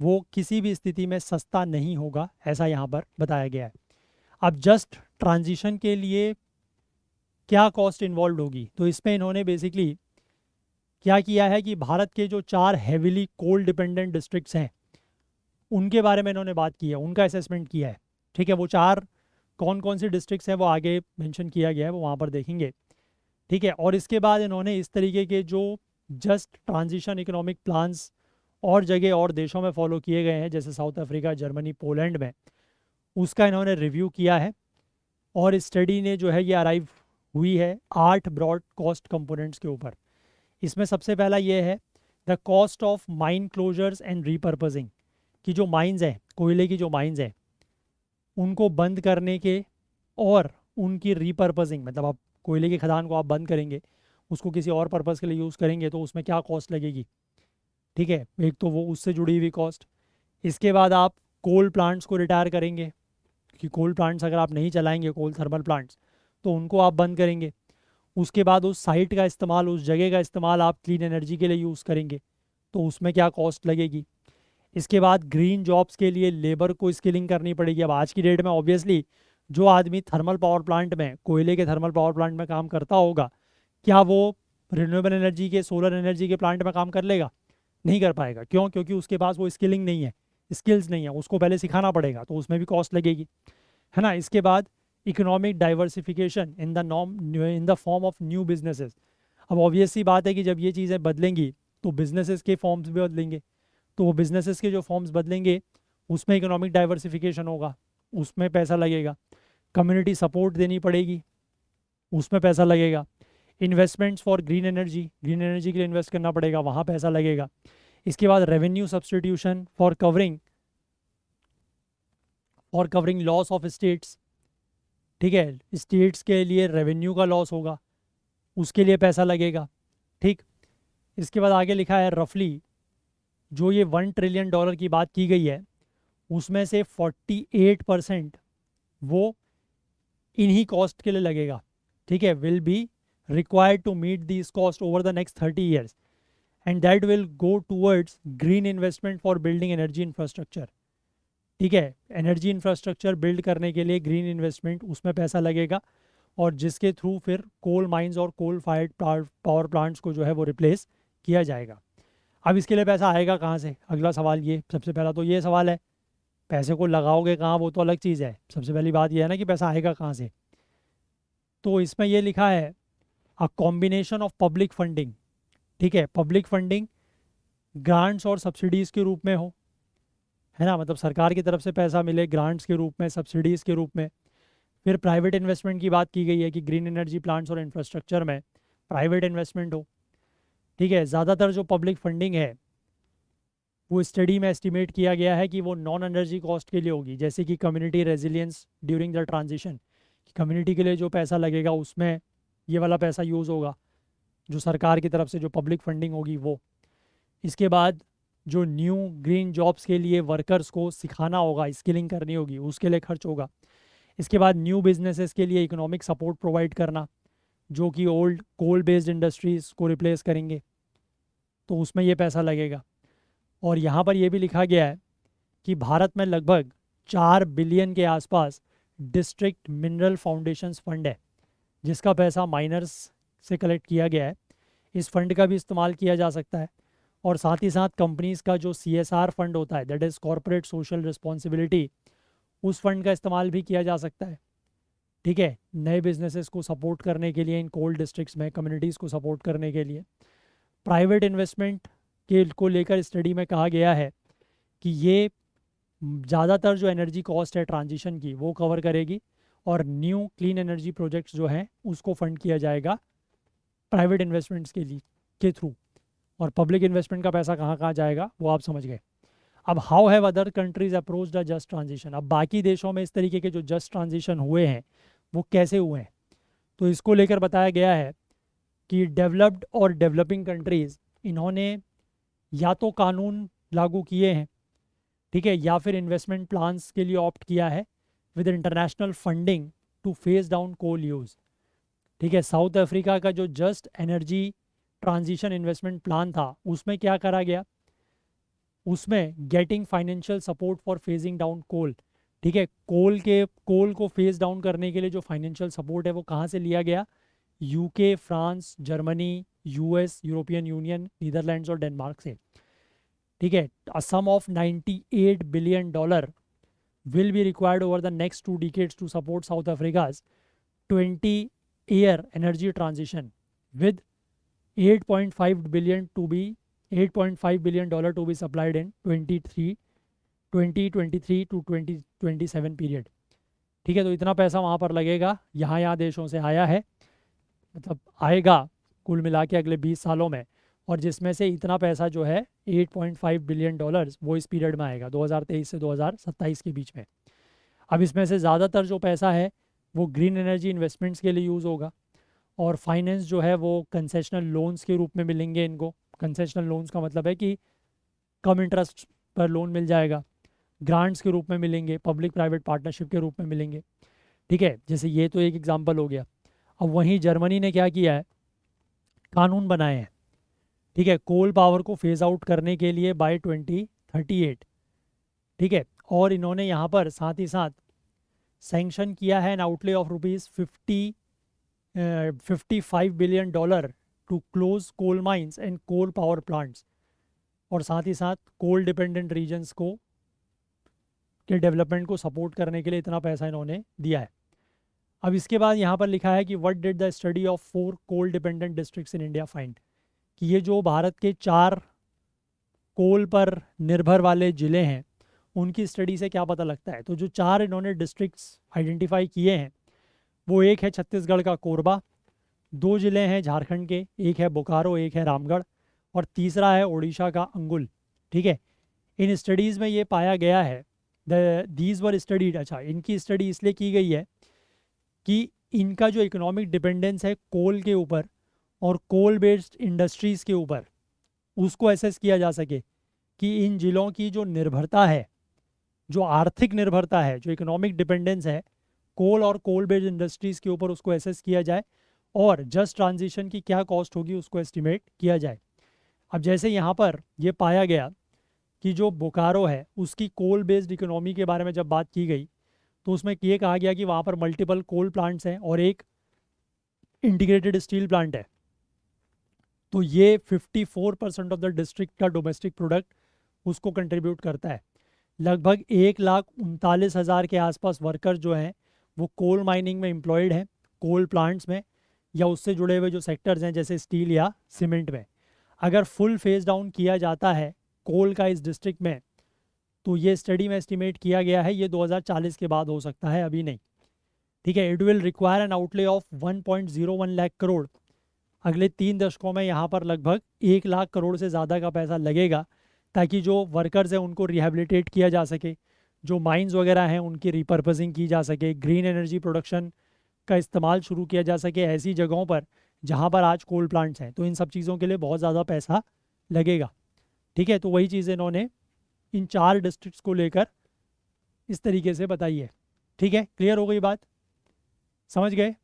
वो किसी भी स्थिति में सस्ता नहीं होगा, ऐसा यहाँ पर बताया गया है। अब जस्ट ट्रांजिशन के लिए क्या कॉस्ट इन्वॉल्व होगी, तो इसमें इन्होंने बेसिकली क्या किया है कि भारत के जो 4 हेविली कोल डिपेंडेंट डिस्ट्रिक्ट्स हैं उनके बारे में इन्होंने बात की है, उनका असेसमेंट किया है। ठीक है, वो 4 कौन कौन सी डिस्ट्रिक्ट्स हैं वो आगे मेंशन किया गया है, वो वहाँ पर देखेंगे। ठीक है, और इसके बाद इन्होंने इस तरीके के जो जस्ट ट्रांजिशन इकोनॉमिक प्लान्स और जगह और देशों में फॉलो किए गए हैं जैसे साउथ अफ्रीका, जर्मनी, पोलैंड में, उसका इन्होंने रिव्यू किया है। और इस स्टडी ने जो है ये अराइव हुई है 8 ब्रॉड कॉस्ट कंपोनेंट्स के ऊपर। इसमें सबसे पहला ये है the cost of mine closures and repurposing, कि जो माइंस हैं, कोयले की जो माइंस हैं, उनको बंद करने के और उनकी रीपर्पजिंग, मतलब आप कोयले की खदान को आप बंद करेंगे, उसको किसी और पर्पज़ के लिए यूज़ करेंगे तो उसमें क्या कॉस्ट लगेगी। ठीक है, एक तो वो उससे जुड़ी हुई कॉस्ट। इसके बाद आप कोल प्लांट्स को रिटायर करेंगे, क्योंकि कोल प्लांट्स अगर आप नहीं चलाएंगे, कोल थर्मल प्लांट्स, तो उनको आप बंद करेंगे। उसके बाद उस साइट का इस्तेमाल, उस जगह का इस्तेमाल आप क्लीन एनर्जी के लिए यूज़ करेंगे, तो उसमें क्या कॉस्ट लगेगी। इसके बाद ग्रीन जॉब्स के लिए लेबर को स्किलिंग करनी पड़ेगी। अब आज की डेट में ऑब्वियसली जो आदमी थर्मल पावर प्लांट में, कोयले के थर्मल पावर प्लांट में काम करता होगा, क्या वो रिन्यूएबल एनर्जी के, सोलर एनर्जी के प्लांट में काम कर लेगा? नहीं कर पाएगा। क्यों? क्योंकि उसके पास वो स्किलिंग नहीं है, स्किल्स नहीं है, उसको पहले सिखाना पड़ेगा, तो उसमें भी कॉस्ट लगेगी, है ना। इसके बाद economic diversification in the form of new businesses. अब ऑब्वियस सी बात है कि जब ये चीज़ें बदलेंगी तो बिजनेसेस के फॉर्म्स भी बदलेंगे, तो वो बिजनेसेस के जो फॉर्म्स बदलेंगे उसमें इकोनॉमिक डाइवर्सिफिकेशन होगा, उसमें पैसा लगेगा। कम्युनिटी सपोर्ट देनी पड़ेगी, उसमें पैसा लगेगा। Investments for green energy, green energy के लिए इन्वेस्ट करना पड़ेगा, वहाँ पैसा लगेगा। इसके बाद revenue substitution for covering loss of states. ठीक है, स्टेट्स के लिए रेवेन्यू का लॉस होगा, उसके लिए पैसा लगेगा। ठीक, इसके बाद आगे लिखा है रफली जो ये $1 ट्रिलियन की बात की गई है उसमें से 48% वो इन्हीं कॉस्ट के लिए लगेगा। ठीक है, will be required to meet these costs over the next 30 years and that will go towards green investment for building energy infrastructure। ठीक है, एनर्जी इंफ्रास्ट्रक्चर बिल्ड करने के लिए ग्रीन इन्वेस्टमेंट, उसमें पैसा लगेगा, और जिसके थ्रू फिर कोल माइंस और कोल फायर्ड पावर प्लांट्स को जो है वो रिप्लेस किया जाएगा। अब इसके लिए पैसा आएगा कहाँ से? अगला सवाल ये, सबसे पहला तो ये सवाल है, पैसे को लगाओगे कहाँ, वो तो अलग चीज़ है। सबसे पहली बात यह है ना कि पैसा आएगा कहाँ से। तो इसमें ये लिखा है a combination of public funding. ठीक है, पब्लिक फंडिंग ग्रांट्स और सब्सिडीज़ के रूप में हो, है ना, मतलब सरकार की तरफ से पैसा मिले ग्रांट्स के रूप में, सब्सिडीज़ के रूप में। फिर प्राइवेट इन्वेस्टमेंट की बात की गई है कि ग्रीन एनर्जी प्लांट्स और इंफ्रास्ट्रक्चर में प्राइवेट इन्वेस्टमेंट हो। ठीक है, ज़्यादातर जो पब्लिक फंडिंग है वो स्टडी में एस्टिमेट किया गया है कि वो नॉन एनर्जी कॉस्ट के लिए होगी, जैसे कि community resilience during the transition. Community के लिए जो पैसा लगेगा उसमें ये वाला पैसा यूज़ होगा, जो सरकार की तरफ से जो पब्लिक फंडिंग होगी वो। इसके बाद जो न्यू ग्रीन जॉब्स के लिए वर्कर्स को सिखाना होगा, स्किलिंग करनी होगी, उसके लिए खर्च होगा। इसके बाद न्यू बिजनेसेस के लिए इकोनॉमिक सपोर्ट प्रोवाइड करना, जो कि ओल्ड कोल बेस्ड इंडस्ट्रीज़ को रिप्लेस करेंगे, तो उसमें ये पैसा लगेगा। और यहाँ पर यह भी लिखा गया है कि भारत में लगभग 4 बिलियन के आसपास डिस्ट्रिक्ट मिनरल फाउंडेशंस फंड है, जिसका पैसा माइनर्स से कलेक्ट किया गया है। इस फंड का भी इस्तेमाल किया जा सकता है। और साथ ही साथ कंपनीज़ का जो CSR फंड होता है, that is corporate social responsibility, उस फंड का इस्तेमाल भी किया जा सकता है। ठीक है, नए बिजनेसेस को सपोर्ट करने के लिए, इन कोल डिस्ट्रिक्ट्स में कम्युनिटीज़ को सपोर्ट करने के लिए। प्राइवेट इन्वेस्टमेंट के को लेकर स्टडी में कहा गया है कि ये ज़्यादातर जो एनर्जी कॉस्ट है ट्रांजिशन की वो कवर करेगी, और न्यू क्लीन एनर्जी प्रोजेक्ट्स जो हैं उसको फंड किया जाएगा प्राइवेट इन्वेस्टमेंट्स के थ्रू। और पब्लिक इन्वेस्टमेंट का पैसा कहाँ कहाँ जाएगा वो आप समझ गए। अब how have other countries approached a just transition, अब बाकी देशों में इस तरीके के जो जस्ट ट्रांजिशन हुए हैं वो कैसे हुए हैं, तो इसको लेकर बताया गया है कि डेवलप्ड और डेवलपिंग कंट्रीज़, इन्होंने या तो कानून लागू किए हैं, ठीक है, या फिर इन्वेस्टमेंट प्लान्स के लिए ऑप्ट किया है with international funding to phase down coal use. ठीक है, साउथ अफ्रीका का जो just energy transition investment plan था उसमें क्या करा गया, उसमें getting financial support for phasing down coal. ठीक है, कोल को फेज डाउन करने के लिए जो फाइनेंशियल सपोर्ट है वो कहाँ से लिया गया, UK, France, Germany, US, European Union, Netherlands और डेनमार्क से। ठीक है, a sum of $98 billion will be required over the next 2 decades to support South Africa's 20-year energy transition, with 8.5 billion to be $8.5 billion to be supplied in 2023 to 2027 period. ठीक है, तो इतना पैसा वहाँ पर लगेगा, यहाँ देशों से आया है, मतलब आएगा कुल मिला के अगले 20 सालों में, और जिसमें से इतना पैसा जो है $8.5 बिलियन वो इस पीरियड में आएगा 2023 से 2027 के बीच में। अब इसमें से ज़्यादातर जो पैसा है वो ग्रीन एनर्जी इन्वेस्टमेंट्स के लिए यूज़ होगा, और फाइनेंस जो है वो कंसेशनल लोन्स के रूप में मिलेंगे इनको। कंसेशनल लोन्स का मतलब है कि कम इंटरेस्ट पर लोन मिल जाएगा, ग्रांट्स के रूप में मिलेंगे, पब्लिक प्राइवेट पार्टनरशिप के रूप में मिलेंगे। ठीक है, जैसे ये तो एक एग्जांपल हो गया। अब वहीं जर्मनी ने क्या किया है, कानून बनाए हैं, ठीक है, कोल पावर को फेज आउट करने के लिए बाय 2038। ठीक है, और इन्होंने यहाँ पर साथ ही साथ सैंक्शन किया है an outlay of $55 billion to close coal mines and coal power plants, और साथ ही साथ कोल डिपेंडेंट रीजन्स को के डेवलपमेंट को सपोर्ट करने के लिए इतना पैसा इन्होंने दिया है। अब इसके बाद यहाँ पर लिखा है कि what did the study of 4 coal dependent districts in India find, कि ये जो भारत के 4 कोल पर निर्भर वाले ज़िले हैं उनकी स्टडी से क्या पता लगता है। तो जो 4 इन्होंने डिस्ट्रिक्ट्स आइडेंटिफाई किए हैं वो, एक है छत्तीसगढ़ का कोरबा, 2 ज़िले हैं झारखंड के, एक है बोकारो, एक है रामगढ़, और तीसरा है उड़ीसा का अंगुल। ठीक है, इन स्टडीज़ में ये पाया गया है, दीज वर स्टडीड, अच्छा इनकी स्टडी इसलिए की गई है कि इनका जो इकोनॉमिक डिपेंडेंस है कोल के ऊपर और कोल बेस्ड इंडस्ट्रीज़ के ऊपर, उसको एसेस किया जा सके कि इन ज़िलों की जो निर्भरता है, जो आर्थिक निर्भरता है, जो इकोनॉमिक डिपेंडेंस है कोल और कोल बेस्ड इंडस्ट्रीज़ के ऊपर, उसको एसेस किया जाए, और जस्ट ट्रांजिशन की क्या कॉस्ट होगी उसको एस्टिमेट किया जाए। अब जैसे यहाँ पर ये पाया गया कि जो बोकारो है उसकी कोल बेस्ड इकोनॉमी के बारे में जब बात की गई तो उसमें ये कहा गया कि वहाँ पर मल्टीपल कोल प्लांट्स हैं और एक इंटीग्रेटेड स्टील प्लांट है। तो ये 54% ऑफ द डिस्ट्रिक्ट का डोमेस्टिक प्रोडक्ट उसको कंट्रीब्यूट करता है। लगभग 1,39,000 के आसपास वर्कर जो हैं वो कोल माइनिंग में एम्प्लॉयड हैं, कोल प्लांट्स में या उससे जुड़े हुए जो सेक्टर्स हैं जैसे स्टील या सीमेंट में। अगर फुल फेज डाउन किया जाता है कोल का इस डिस्ट्रिक्ट में, तो ये स्टडी में एस्टिमेट किया गया है ये 2040 के बाद हो सकता है, अभी नहीं। ठीक है, it will require an outlay of 1.01 lakh crore. अगले 3 दशकों में यहाँ पर लगभग 1 लाख करोड़ से ज़्यादा का पैसा लगेगा ताकि जो वर्कर्स हैं उनको रिहेबिलिटेट किया जा सके, जो माइंस वगैरह हैं उनकी रिपर्पसिंग की जा सके, ग्रीन एनर्जी प्रोडक्शन का इस्तेमाल शुरू किया जा सके ऐसी जगहों पर जहाँ पर आज कोल प्लांट्स हैं। तो इन सब चीज़ों के लिए बहुत ज़्यादा पैसा लगेगा। ठीक है, तो वही चीज़ इन्होंने इन 4 डिस्ट्रिक्ट्स को लेकर इस तरीके से बताई है। ठीक है, क्लियर हो गई बात, समझ गए?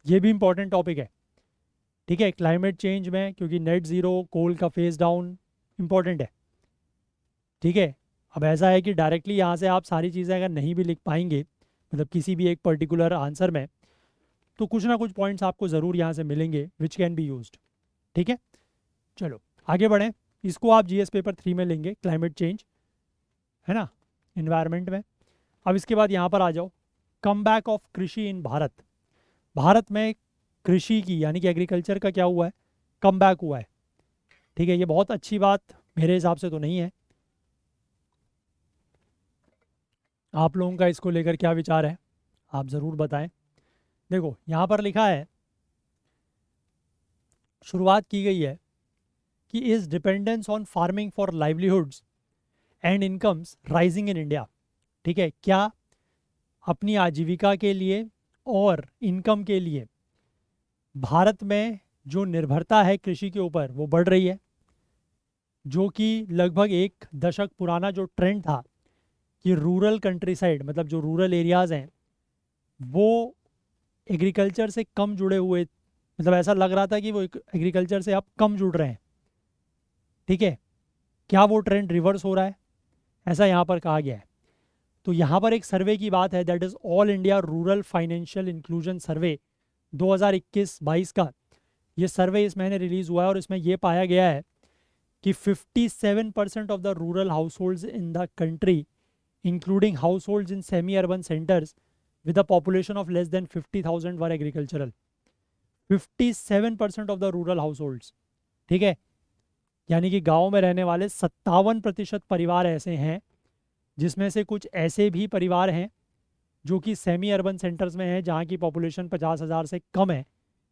ये भी इम्पॉर्टेंट टॉपिक है। ठीक है, क्लाइमेट चेंज में, क्योंकि नेट ज़ीरो, कोल का फेज डाउन इम्पॉर्टेंट है। ठीक है, अब ऐसा है कि डायरेक्टली यहाँ से आप सारी चीज़ें अगर नहीं भी लिख पाएंगे मतलब किसी भी एक पर्टिकुलर आंसर में, तो कुछ ना कुछ पॉइंट्स आपको ज़रूर यहाँ से मिलेंगे विच कैन बी यूज्ड। ठीक है, चलो आगे बढ़ें। इसको आप जीएस पेपर 3 में लेंगे, क्लाइमेट चेंज है ना, इन्वायरमेंट में। अब इसके बाद यहाँ पर आ जाओ, कम बैक ऑफ कृषि इन भारत। भारत में कृषि की यानी कि एग्रीकल्चर का क्या हुआ है, कम बैक हुआ है। ठीक है, ये बहुत अच्छी बात मेरे हिसाब से तो नहीं है। आप लोगों का इसको लेकर क्या विचार है, आप ज़रूर बताएं। देखो यहाँ पर लिखा है, शुरुआत की गई है कि is dependence on farming for livelihoods and incomes rising in India. ठीक है, क्या अपनी आजीविका के लिए और इनकम के लिए भारत में जो निर्भरता है कृषि के ऊपर वो बढ़ रही है, जो कि लगभग एक दशक पुराना जो ट्रेंड था कि रूरल कंट्री साइड, मतलब जो रूरल एरियाज़ हैं वो एग्रीकल्चर से कम जुड़े हुए, मतलब ऐसा लग रहा था कि वो एग्रीकल्चर से अब कम जुड़ रहे हैं। ठीक है, क्या वो ट्रेंड रिवर्स हो रहा है, ऐसा यहाँ पर कहा गया है। तो यहाँ पर एक सर्वे की बात है, that is all India rural financial inclusion survey 2021-22 का। ये सर्वे इस महीने रिलीज़ हुआ है और इसमें ये पाया गया है कि 57% of the rural households in the country including house holds in semi urban centres with a population of less than 50,000 were agricultural। 57% of the rural house holds. ठीक है, यानी कि गाँव में रहने वाले 57% परिवार ऐसे हैं, जिसमें से कुछ ऐसे भी परिवार हैं जो कि सेमी अर्बन सेंटर्स में हैं जहाँ की पॉपुलेशन 50,000 से कम है।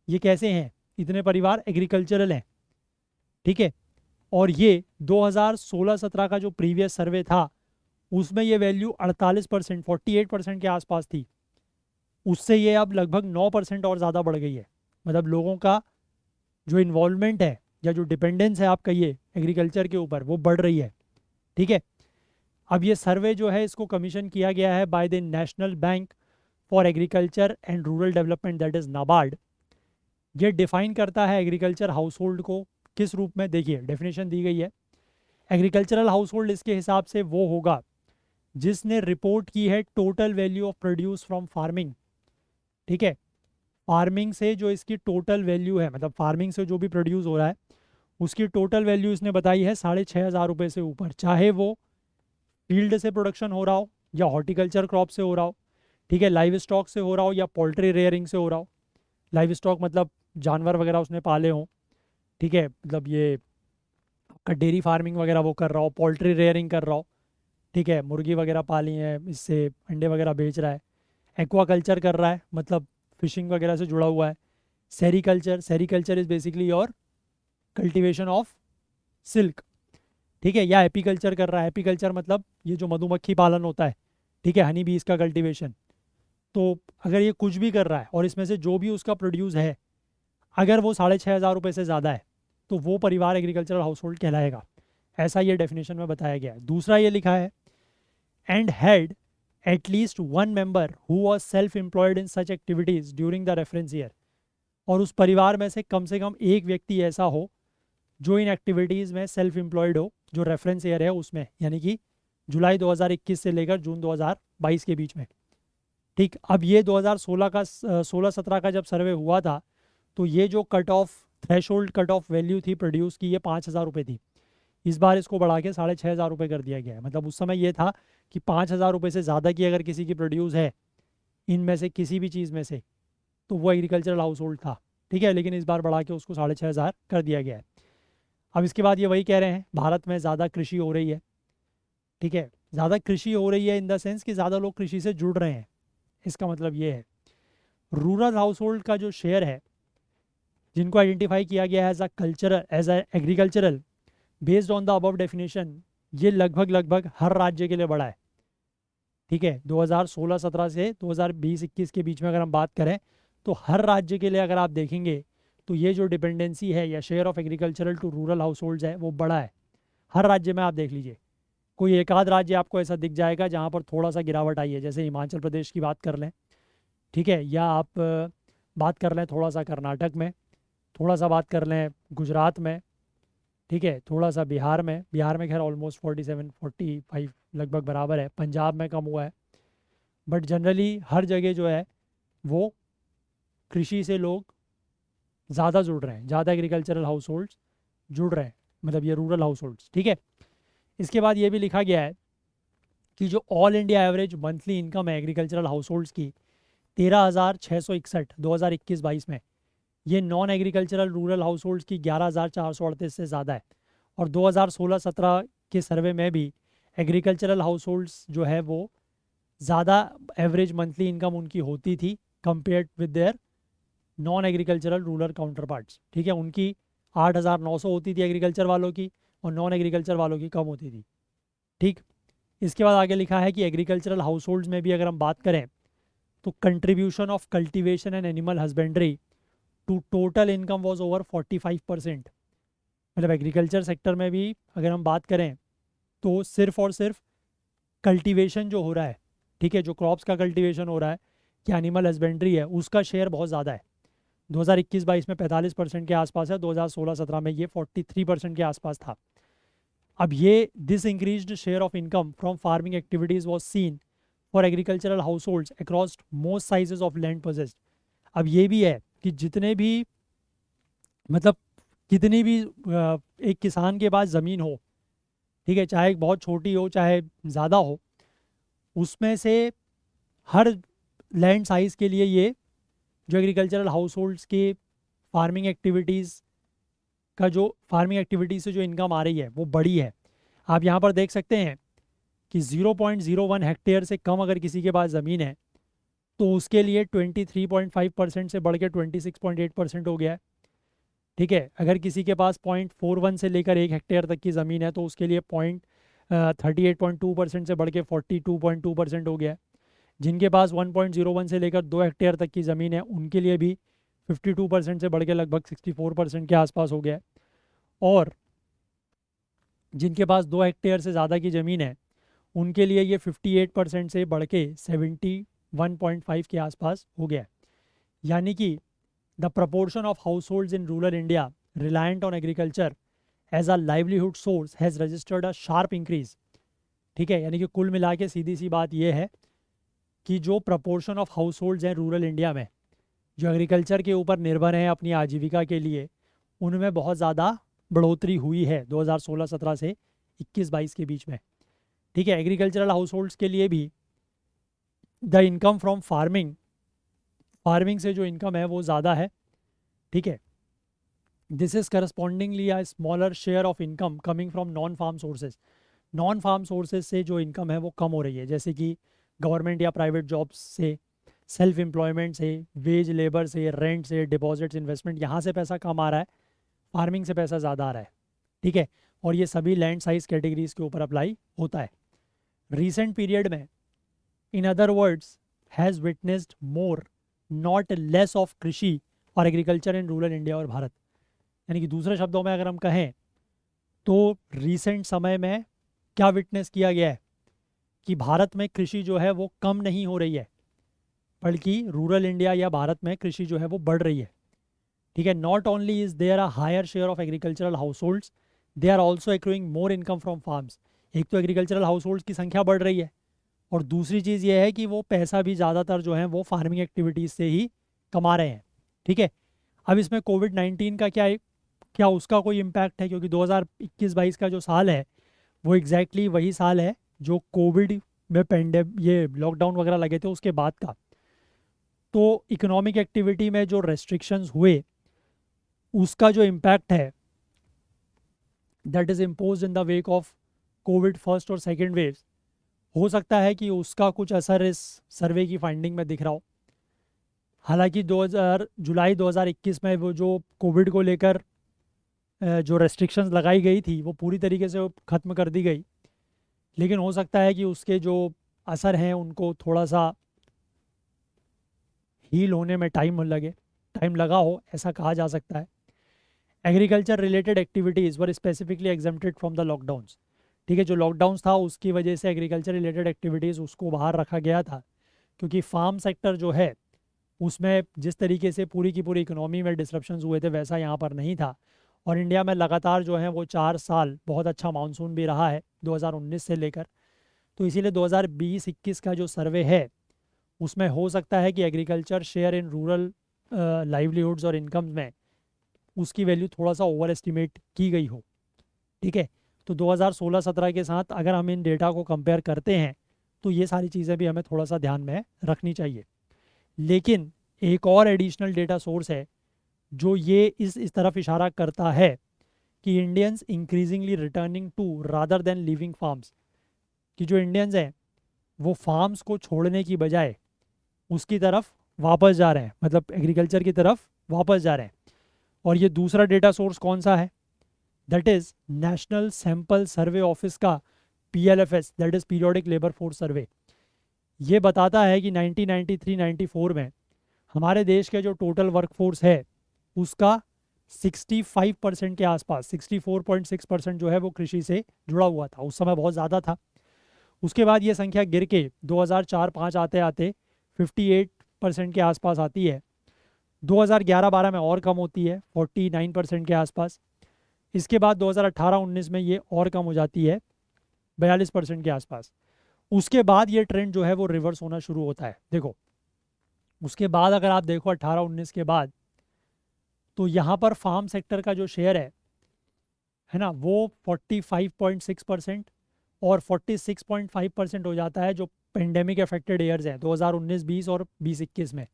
ये कैसे हैं, इतने परिवार एग्रीकल्चरल हैं। ठीक है, और ये 2016-17 का जो प्रीवियस सर्वे था उसमें ये वैल्यू 48%, 48% के आसपास थी। उससे ये अब लगभग 9% और ज़्यादा बढ़ गई है। मतलब लोगों का जो इन्वॉल्वमेंट है या जो डिपेंडेंस है आप कहिए एग्रीकल्चर के ऊपर, वो बढ़ रही है। ठीक है, अब ये सर्वे जो है इसको कमीशन किया गया है by the national bank for agriculture and rural development, that is NABARD. ये डिफाइन करता है एग्रीकल्चर हाउस होल्ड को किस रूप में, देखिए डेफिनेशन दी गई है। एग्रीकल्चरल हाउस होल्ड इसके हिसाब से वो होगा जिसने रिपोर्ट की है total value of produce from farming. ठीक है, फार्मिंग से जो इसकी टोटल वैल्यू है, मतलब फार्मिंग से जो भी प्रोड्यूस हो रहा है उसकी टोटल वैल्यू इसने बताई है 6,500 रुपये से ऊपर, चाहे वो फील्ड से प्रोडक्शन हो रहा हो या हॉर्टिकल्चर क्रॉप से हो रहा हो। ठीक है, लाइव स्टॉक से हो रहा हो या पोल्ट्री रेयरिंग से हो रहा हो। लाइव स्टॉक मतलब जानवर वगैरह उसने पाले हों। ठीक है, मतलब ये आपका डेयरी फार्मिंग वगैरह वो कर रहा हो, पोल्ट्री रेयरिंग कर रहा हो। ठीक है, मुर्गी वगैरह पाली है, इससे अंडे वगैरह बेच रहा है। एक्वाकल्चर कर रहा है, मतलब फिशिंग वगैरह से जुड़ा हुआ है। Sericulture, sericulture is basically your cultivation of silk. ठीक है, या एपीकल्चर कर रहा है। एपीकल्चर मतलब ये जो मधुमक्खी पालन होता है, ठीक है, हनी बीज का कल्टीवेशन। तो अगर ये कुछ भी कर रहा है और इसमें से जो भी उसका प्रोड्यूस है अगर वो 6,500 रुपये से ज़्यादा है तो वो परिवार एग्रीकल्चरल हाउस होल्ड कहलाएगा, ऐसा ये डेफिनेशन में बताया गया है। दूसरा ये लिखा है, and had at least one member who was self employed in such activities during the reference year. और उस परिवार में से कम कम एक व्यक्ति ऐसा हो जो इन एक्टिविटीज़ में सेल्फ एम्प्लॉयड हो, जो रेफरेंस ईयर है उसमें, यानी कि जुलाई 2021 से लेकर जून 2022 के बीच में। ठीक, अब ये 2016 का 16-17 का जब सर्वे हुआ था तो ये जो cut off threshold cut off value थी प्रोड्यूस की, ये 5,000 रुपये थी। इस बार इसको बढ़ा के 6,500 रुपये कर दिया गया है। मतलब उस समय ये था कि 5,000 रुपये से ज़्यादा की अगर किसी की प्रोड्यूस है इनमें से किसी भी चीज़ में से तो वो एग्रीकल्चरल हाउस होल्ड था। ठीक है, लेकिन इस बार बढ़ा के उसको 6,500 कर दिया गया है। अब इसके बाद ये वही कह रहे हैं, भारत में ज़्यादा कृषि हो रही है। ठीक है, ज़्यादा कृषि हो रही है इन द सेंस कि ज़्यादा लोग कृषि से जुड़ रहे हैं। इसका मतलब ये है रूरल हाउस होल्ड का जो शेयर है जिनको आइडेंटिफाई किया गया है as a cultural, as a agricultural, based on the above definition, ये लगभग लगभग हर राज्य के लिए बढ़ा है। ठीक है, 2016-17 से 2020-21 के बीच में अगर हम बात करें तो हर राज्य के लिए अगर आप देखेंगे तो ये जो डिपेंडेंसी है या share of agricultural to rural households है वो बड़ा है। हर राज्य में आप देख लीजिए, कोई एक आध राज्य आपको ऐसा दिख जाएगा जहाँ पर थोड़ा सा गिरावट आई है, जैसे हिमाचल प्रदेश की बात कर लें। ठीक है, या आप बात कर लें थोड़ा सा कर्नाटक में, थोड़ा सा बात कर लें गुजरात में। ठीक है, थोड़ा सा बिहार में, बिहार में खैर ऑलमोस्ट 47-45 लगभग बराबर है। पंजाब में कम हुआ है, बट जनरली हर जगह जो है वो कृषि से लोग ज़्यादा जुड़ रहे हैं, ज़्यादा एग्रीकल्चरल हाउस होल्ड्स जुड़ रहे हैं, मतलब ये रूरल हाउस होल्ड्स। ठीक है, इसके बाद ये भी लिखा गया है कि जो all India average monthly income है एग्रीकल्चरल हाउस होल्ड्स की 13,661 2021-22 में, ये non agricultural rural house holds की 11,438 से ज़्यादा है। और 2016-17 के सर्वे में भी एग्रीकल्चरल हाउस होल्ड्स जो है वो ज़्यादा एवरेज मंथली इनकम उनकी होती थी compared with their non agricultural rural counter parts. ठीक है, उनकी 8,900 होती थी एग्रीकल्चर वालों की और नॉन एग्रीकल्चर वालों की कम होती थी। ठीक, इसके बाद आगे लिखा है कि एग्रीकल्चरल हाउस होल्ड्स में भी अगर हम बात करें तो contribution of cultivation and animal husbandry to total income was over 45%। मतलब एग्रीकल्चर सेक्टर में भी अगर हम बात करें तो सिर्फ और सिर्फ कल्टीवेशन जो हो रहा है, ठीक है, जो क्रॉप्स का कल्टीवेशन हो रहा है या एनिमल हस्बेंड्री है, उसका शेयर बहुत ज़्यादा है। 2021-22 में 45% के आसपास है, 2016-17 में ये 43% के आसपास था। अब ये this increased share of income from farming activities was seen for agricultural house holds across most sizes of land possessed. अब ये भी है कि जितने भी मतलब कितनी भी एक किसान के पास ज़मीन हो, ठीक है, चाहे बहुत छोटी हो चाहे ज़्यादा हो, उसमें से हर लैंड साइज़ के लिए ये जो एग्रीकल्चरल हाउस होल्ड्स के फार्मिंग एक्टिविटीज़ का जो फार्मिंग एक्टिविटीज़ से जो इनकम आ रही है वो बड़ी है। आप यहाँ पर देख सकते हैं कि 0.01 हेक्टेयर से कम अगर किसी के पास ज़मीन है तो उसके लिए 23.5% से बढ़ के 26.8% हो गया है। ठीक है, अगर किसी के पास 0.41 से लेकर 1 हेक्टेयर तक की ज़मीन है तो उसके लिए 38.2% से बढ़ के 42.2% हो गया है। जिनके पास 1.01 से लेकर 2 हेक्टेयर तक की ज़मीन है उनके लिए भी 52% से बढ़ के लगभग 64% के आसपास हो गया है। और जिनके पास 2 हेक्टेयर से ज़्यादा की ज़मीन है उनके लिए ये 58% से बढ़ के 71.5 के आसपास हो गया है। यानी कि the proportion of households in rural India reliant on agriculture as a livelihood source has registered a sharp increase. ठीक है, यानी कि कुल मिला के सीधी सी बात यह है कि जो प्रपोर्शन ऑफ हाउस होल्ड्स हैं रूरल इंडिया में जो एग्रीकल्चर के ऊपर निर्भर हैं अपनी आजीविका के लिए, उनमें बहुत ज़्यादा बढ़ोतरी हुई है 2016-17 से 21-22 के बीच में। ठीक है, एग्रीकल्चरल हाउस होल्ड्स के लिए भी द इनकम फ्रॉम फार्मिंग से जो इनकम है वो ज़्यादा है। ठीक है, this is correspondingly a smaller share of income coming from non farm sources. Non farm sources से जो इनकम है वो कम हो रही है, जैसे कि गवर्नमेंट या प्राइवेट जॉब्स से, सेल्फ एम्प्लॉयमेंट से, वेज लेबर से, रेंट से, डिपॉजिट्स, इन्वेस्टमेंट, यहाँ से पैसा कम आ रहा है, फार्मिंग से पैसा ज़्यादा आ रहा है। ठीक है, और ये सभी लैंड साइज कैटेगरीज के ऊपर अप्लाई होता है। रिसेंट पीरियड में in other words has witnessed more not less of कृषि और एग्रीकल्चर इन रूरल इंडिया और भारत। यानी कि दूसरे शब्दों में अगर हम कहें तो रिसेंट समय में क्या विटनेस किया गया है कि भारत में कृषि जो है वो कम नहीं हो रही है, बल्कि रूरल इंडिया या भारत में कृषि जो है वो बढ़ रही है। ठीक है, not only is there a higher share of agricultural households, they are also accruing more income from farms. एक तो एग्रीकल्चरल हाउस होल्ड्स की संख्या बढ़ रही है और दूसरी चीज़ ये है कि वो पैसा भी ज़्यादातर जो है वो फार्मिंग एक्टिविटीज़ से ही कमा रहे हैं। ठीक है, अब इसमें कोविड-19 का क्या उसका कोई इम्पैक्ट है, क्योंकि 2021-22 का जो साल है वो एग्जैक्टली वही साल है जो कोविड में ये लॉकडाउन वगैरह लगे थे उसके बाद का। तो इकोनॉमिक एक्टिविटी में जो रेस्ट्रिक्शंस हुए उसका जो इम्पैक्ट है that is impose in the wake of Covid first और सेकेंड वेव, हो सकता है कि उसका कुछ असर इस सर्वे की फाइंडिंग में दिख रहा हो। हालांकि जुलाई 2021 में वो जो कोविड को लेकर जो रेस्ट्रिक्शंस लगाई गई थी वो पूरी तरीके से ख़त्म कर दी गई, लेकिन हो सकता है कि उसके जो असर हैं उनको थोड़ा सा हील होने में टाइम लगा हो, ऐसा कहा जा सकता है। Agriculture related activities were specifically exempted from the lockdowns. ठीक है, जो लॉकडाउन्स था उसकी वजह से एग्रीकल्चर रिलेटेड एक्टिविटीज़ उसको बाहर रखा गया था, क्योंकि फार्म सेक्टर जो है उसमें जिस तरीके से पूरी की पूरी इकोनॉमी में डिसरप्शंस हुए थे वैसा यहाँ पर नहीं था। और इंडिया में लगातार जो है वो 4 साल बहुत अच्छा मानसून भी रहा है 2019 से लेकर, तो इसीलिए 2020-21 का जो सर्वे है उसमें हो सकता है कि agriculture share in rural livelihoods और इनकम्स में उसकी वैल्यू थोड़ा सा ओवर एस्टिमेट की गई हो। ठीक है, तो 2016-17 के साथ अगर हम इन डेटा को कंपेयर करते हैं तो ये सारी चीज़ें भी हमें थोड़ा सा ध्यान में रखनी चाहिए। लेकिन एक और एडिशनल डेटा सोर्स है जो ये इस तरफ इशारा करता है कि Indians increasingly returning to rather than living farms, कि जो इंडियंस हैं वो फार्म्स को छोड़ने की बजाय उसकी तरफ वापस जा रहे हैं, मतलब एग्रीकल्चर की तरफ वापस जा रहे हैं। और ये दूसरा डेटा सोर्स कौन सा है? That is national sample survey office का PLFS, that is periodic labour force survey. ये बताता है कि 1993-94 में हमारे देश के जो टोटल वर्कफोर्स है उसका 65% के आसपास, 64.6% जो है वो कृषि से जुड़ा हुआ था। उस समय बहुत ज़्यादा था। उसके बाद ये संख्या गिर के 2004-05 आते आते 58% के आसपास आती है। 2011-12 में और कम होती है 49% के आसपास। इसके बाद 2018-19 में ये और कम हो जाती है 42% के आसपास। उसके बाद ये ट्रेंड जो है वो रिवर्स होना शुरू होता है। देखो, उसके बाद अगर आप देखो 18-19 के बाद, तो यहाँ पर फार्म सेक्टर का जो शेयर है ना, वो 45.6% और 46.5% हो जाता है जो पेंडेमिक अफेक्टेड ईयर्स हैं 2019-20 और 2021 में।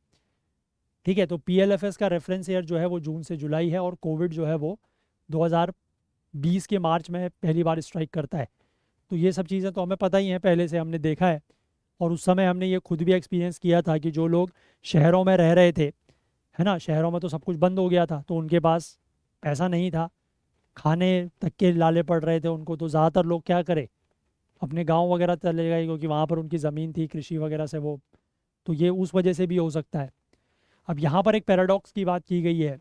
ठीक है, तो PLFS का रेफरेंस ईयर जो है वो जून से जुलाई है और कोविड जो है वो 2020 के मार्च में पहली बार स्ट्राइक करता है। तो ये सब चीज़ें तो हमें पता ही हैं, पहले से हमने देखा है। और उस समय हमने ये खुद भी एक्सपीरियंस किया था कि जो लोग शहरों में रह रहे थे, है ना, शहरों में तो सब कुछ बंद हो गया था, तो उनके पास पैसा नहीं था, खाने तक के लाले पड़ रहे थे उनको, तो ज़्यादातर लोग क्या करें, अपने गांव वगैरह चले गए क्योंकि वहाँ पर उनकी ज़मीन थी कृषि वगैरह से वो। तो ये उस वजह से भी हो सकता है। अब यहाँ पर एक पैराडॉक्स की बात की गई है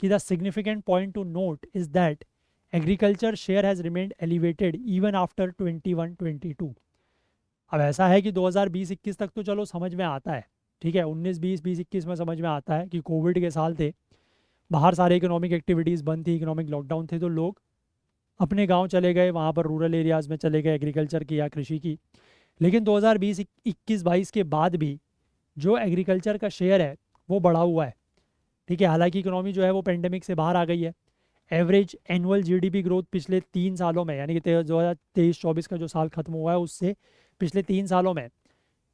कि the significant point two note is that agriculture share has remained elevated even after 21-22। अब ऐसा है कि 2020-21 तक तो चलो समझ में आता है, ठीक है, 19-20-20-21 में समझ में आता है कि कोविड के साल थे, बाहर सारे इकोनॉमिक एक्टिविटीज़ बंद थी, इकोनॉमिक लॉकडाउन थे, तो लोग अपने गांव चले गए, वहाँ पर रूरल एरियाज़ में चले गए एग्रीकल्चर की या कृषि की। लेकिन 2020-21-22 के बाद भी जो एग्रीकल्चर का शेयर है वो बढ़ा हुआ है। ठीक है, हालांकि इकोनॉमी जो है वो पेंडेमिक से बाहर आ गई है। एवरेज एनुअल GDP ग्रोथ पिछले 3 सालों में, यानी कि 2023-24 का जो साल खत्म हुआ है उससे पिछले 3 सालों में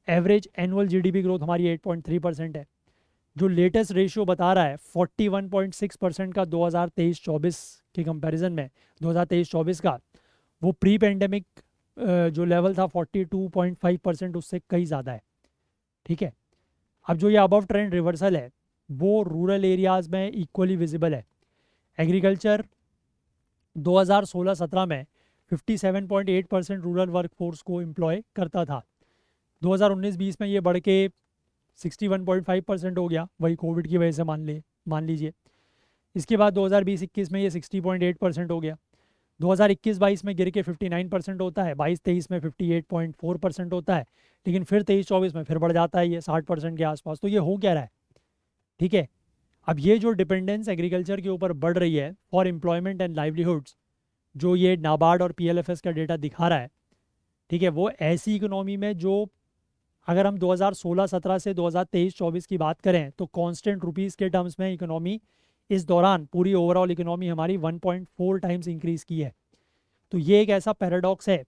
एवरेज एनुअल GDP ग्रोथ हमारी 8.3% है। जो लेटेस्ट रेशियो बता रहा है 41.6% का 2023-24 के कंपैरिजन में, 2023-24 का वो प्री पेंडेमिक जो लेवल था 42.5% उससे कई ज़्यादा है। ठीक है, अब जो ये अबव ट्रेंड रिवर्सल है वो रूरल एरियाज़ में इक्वली विजिबल है। एग्रीकल्चर 2016-17 में 57.8% रूरल वर्कफोर्स को एम्प्लॉय करता था। 2019-20 में ये बढ़ के 61.5% हो गया, वही कोविड की वजह से मान लीजिए। इसके बाद 2020-21 में ये 60.8% हो गया। 2021-22 में गिर के 59% होता है, 22-23 में 58.4% होता है, लेकिन फिर 23-24 में फिर बढ़ जाता है ये 60% के आसपास। तो ये हो क्या रहा है? ठीक है, अब ये जो डिपेंडेंस एग्रीकल्चर के ऊपर बढ़ रही है फॉर एम्प्लॉयमेंट एंड लाइवलीहुड्स, जो ये नाबार्ड और PLFS का डेटा दिखा रहा है, ठीक है, वो ऐसी इकोनॉमी में जो, अगर हम 2016-17 से 2023-24 की बात करें तो कांस्टेंट रुपीज़ के टर्म्स में इकोनॉमी इस दौरान पूरी ओवरऑल इकोनॉमी हमारी 1.4 टाइम्स इंक्रीज़ की है। तो ये एक ऐसा पैराडॉक्स है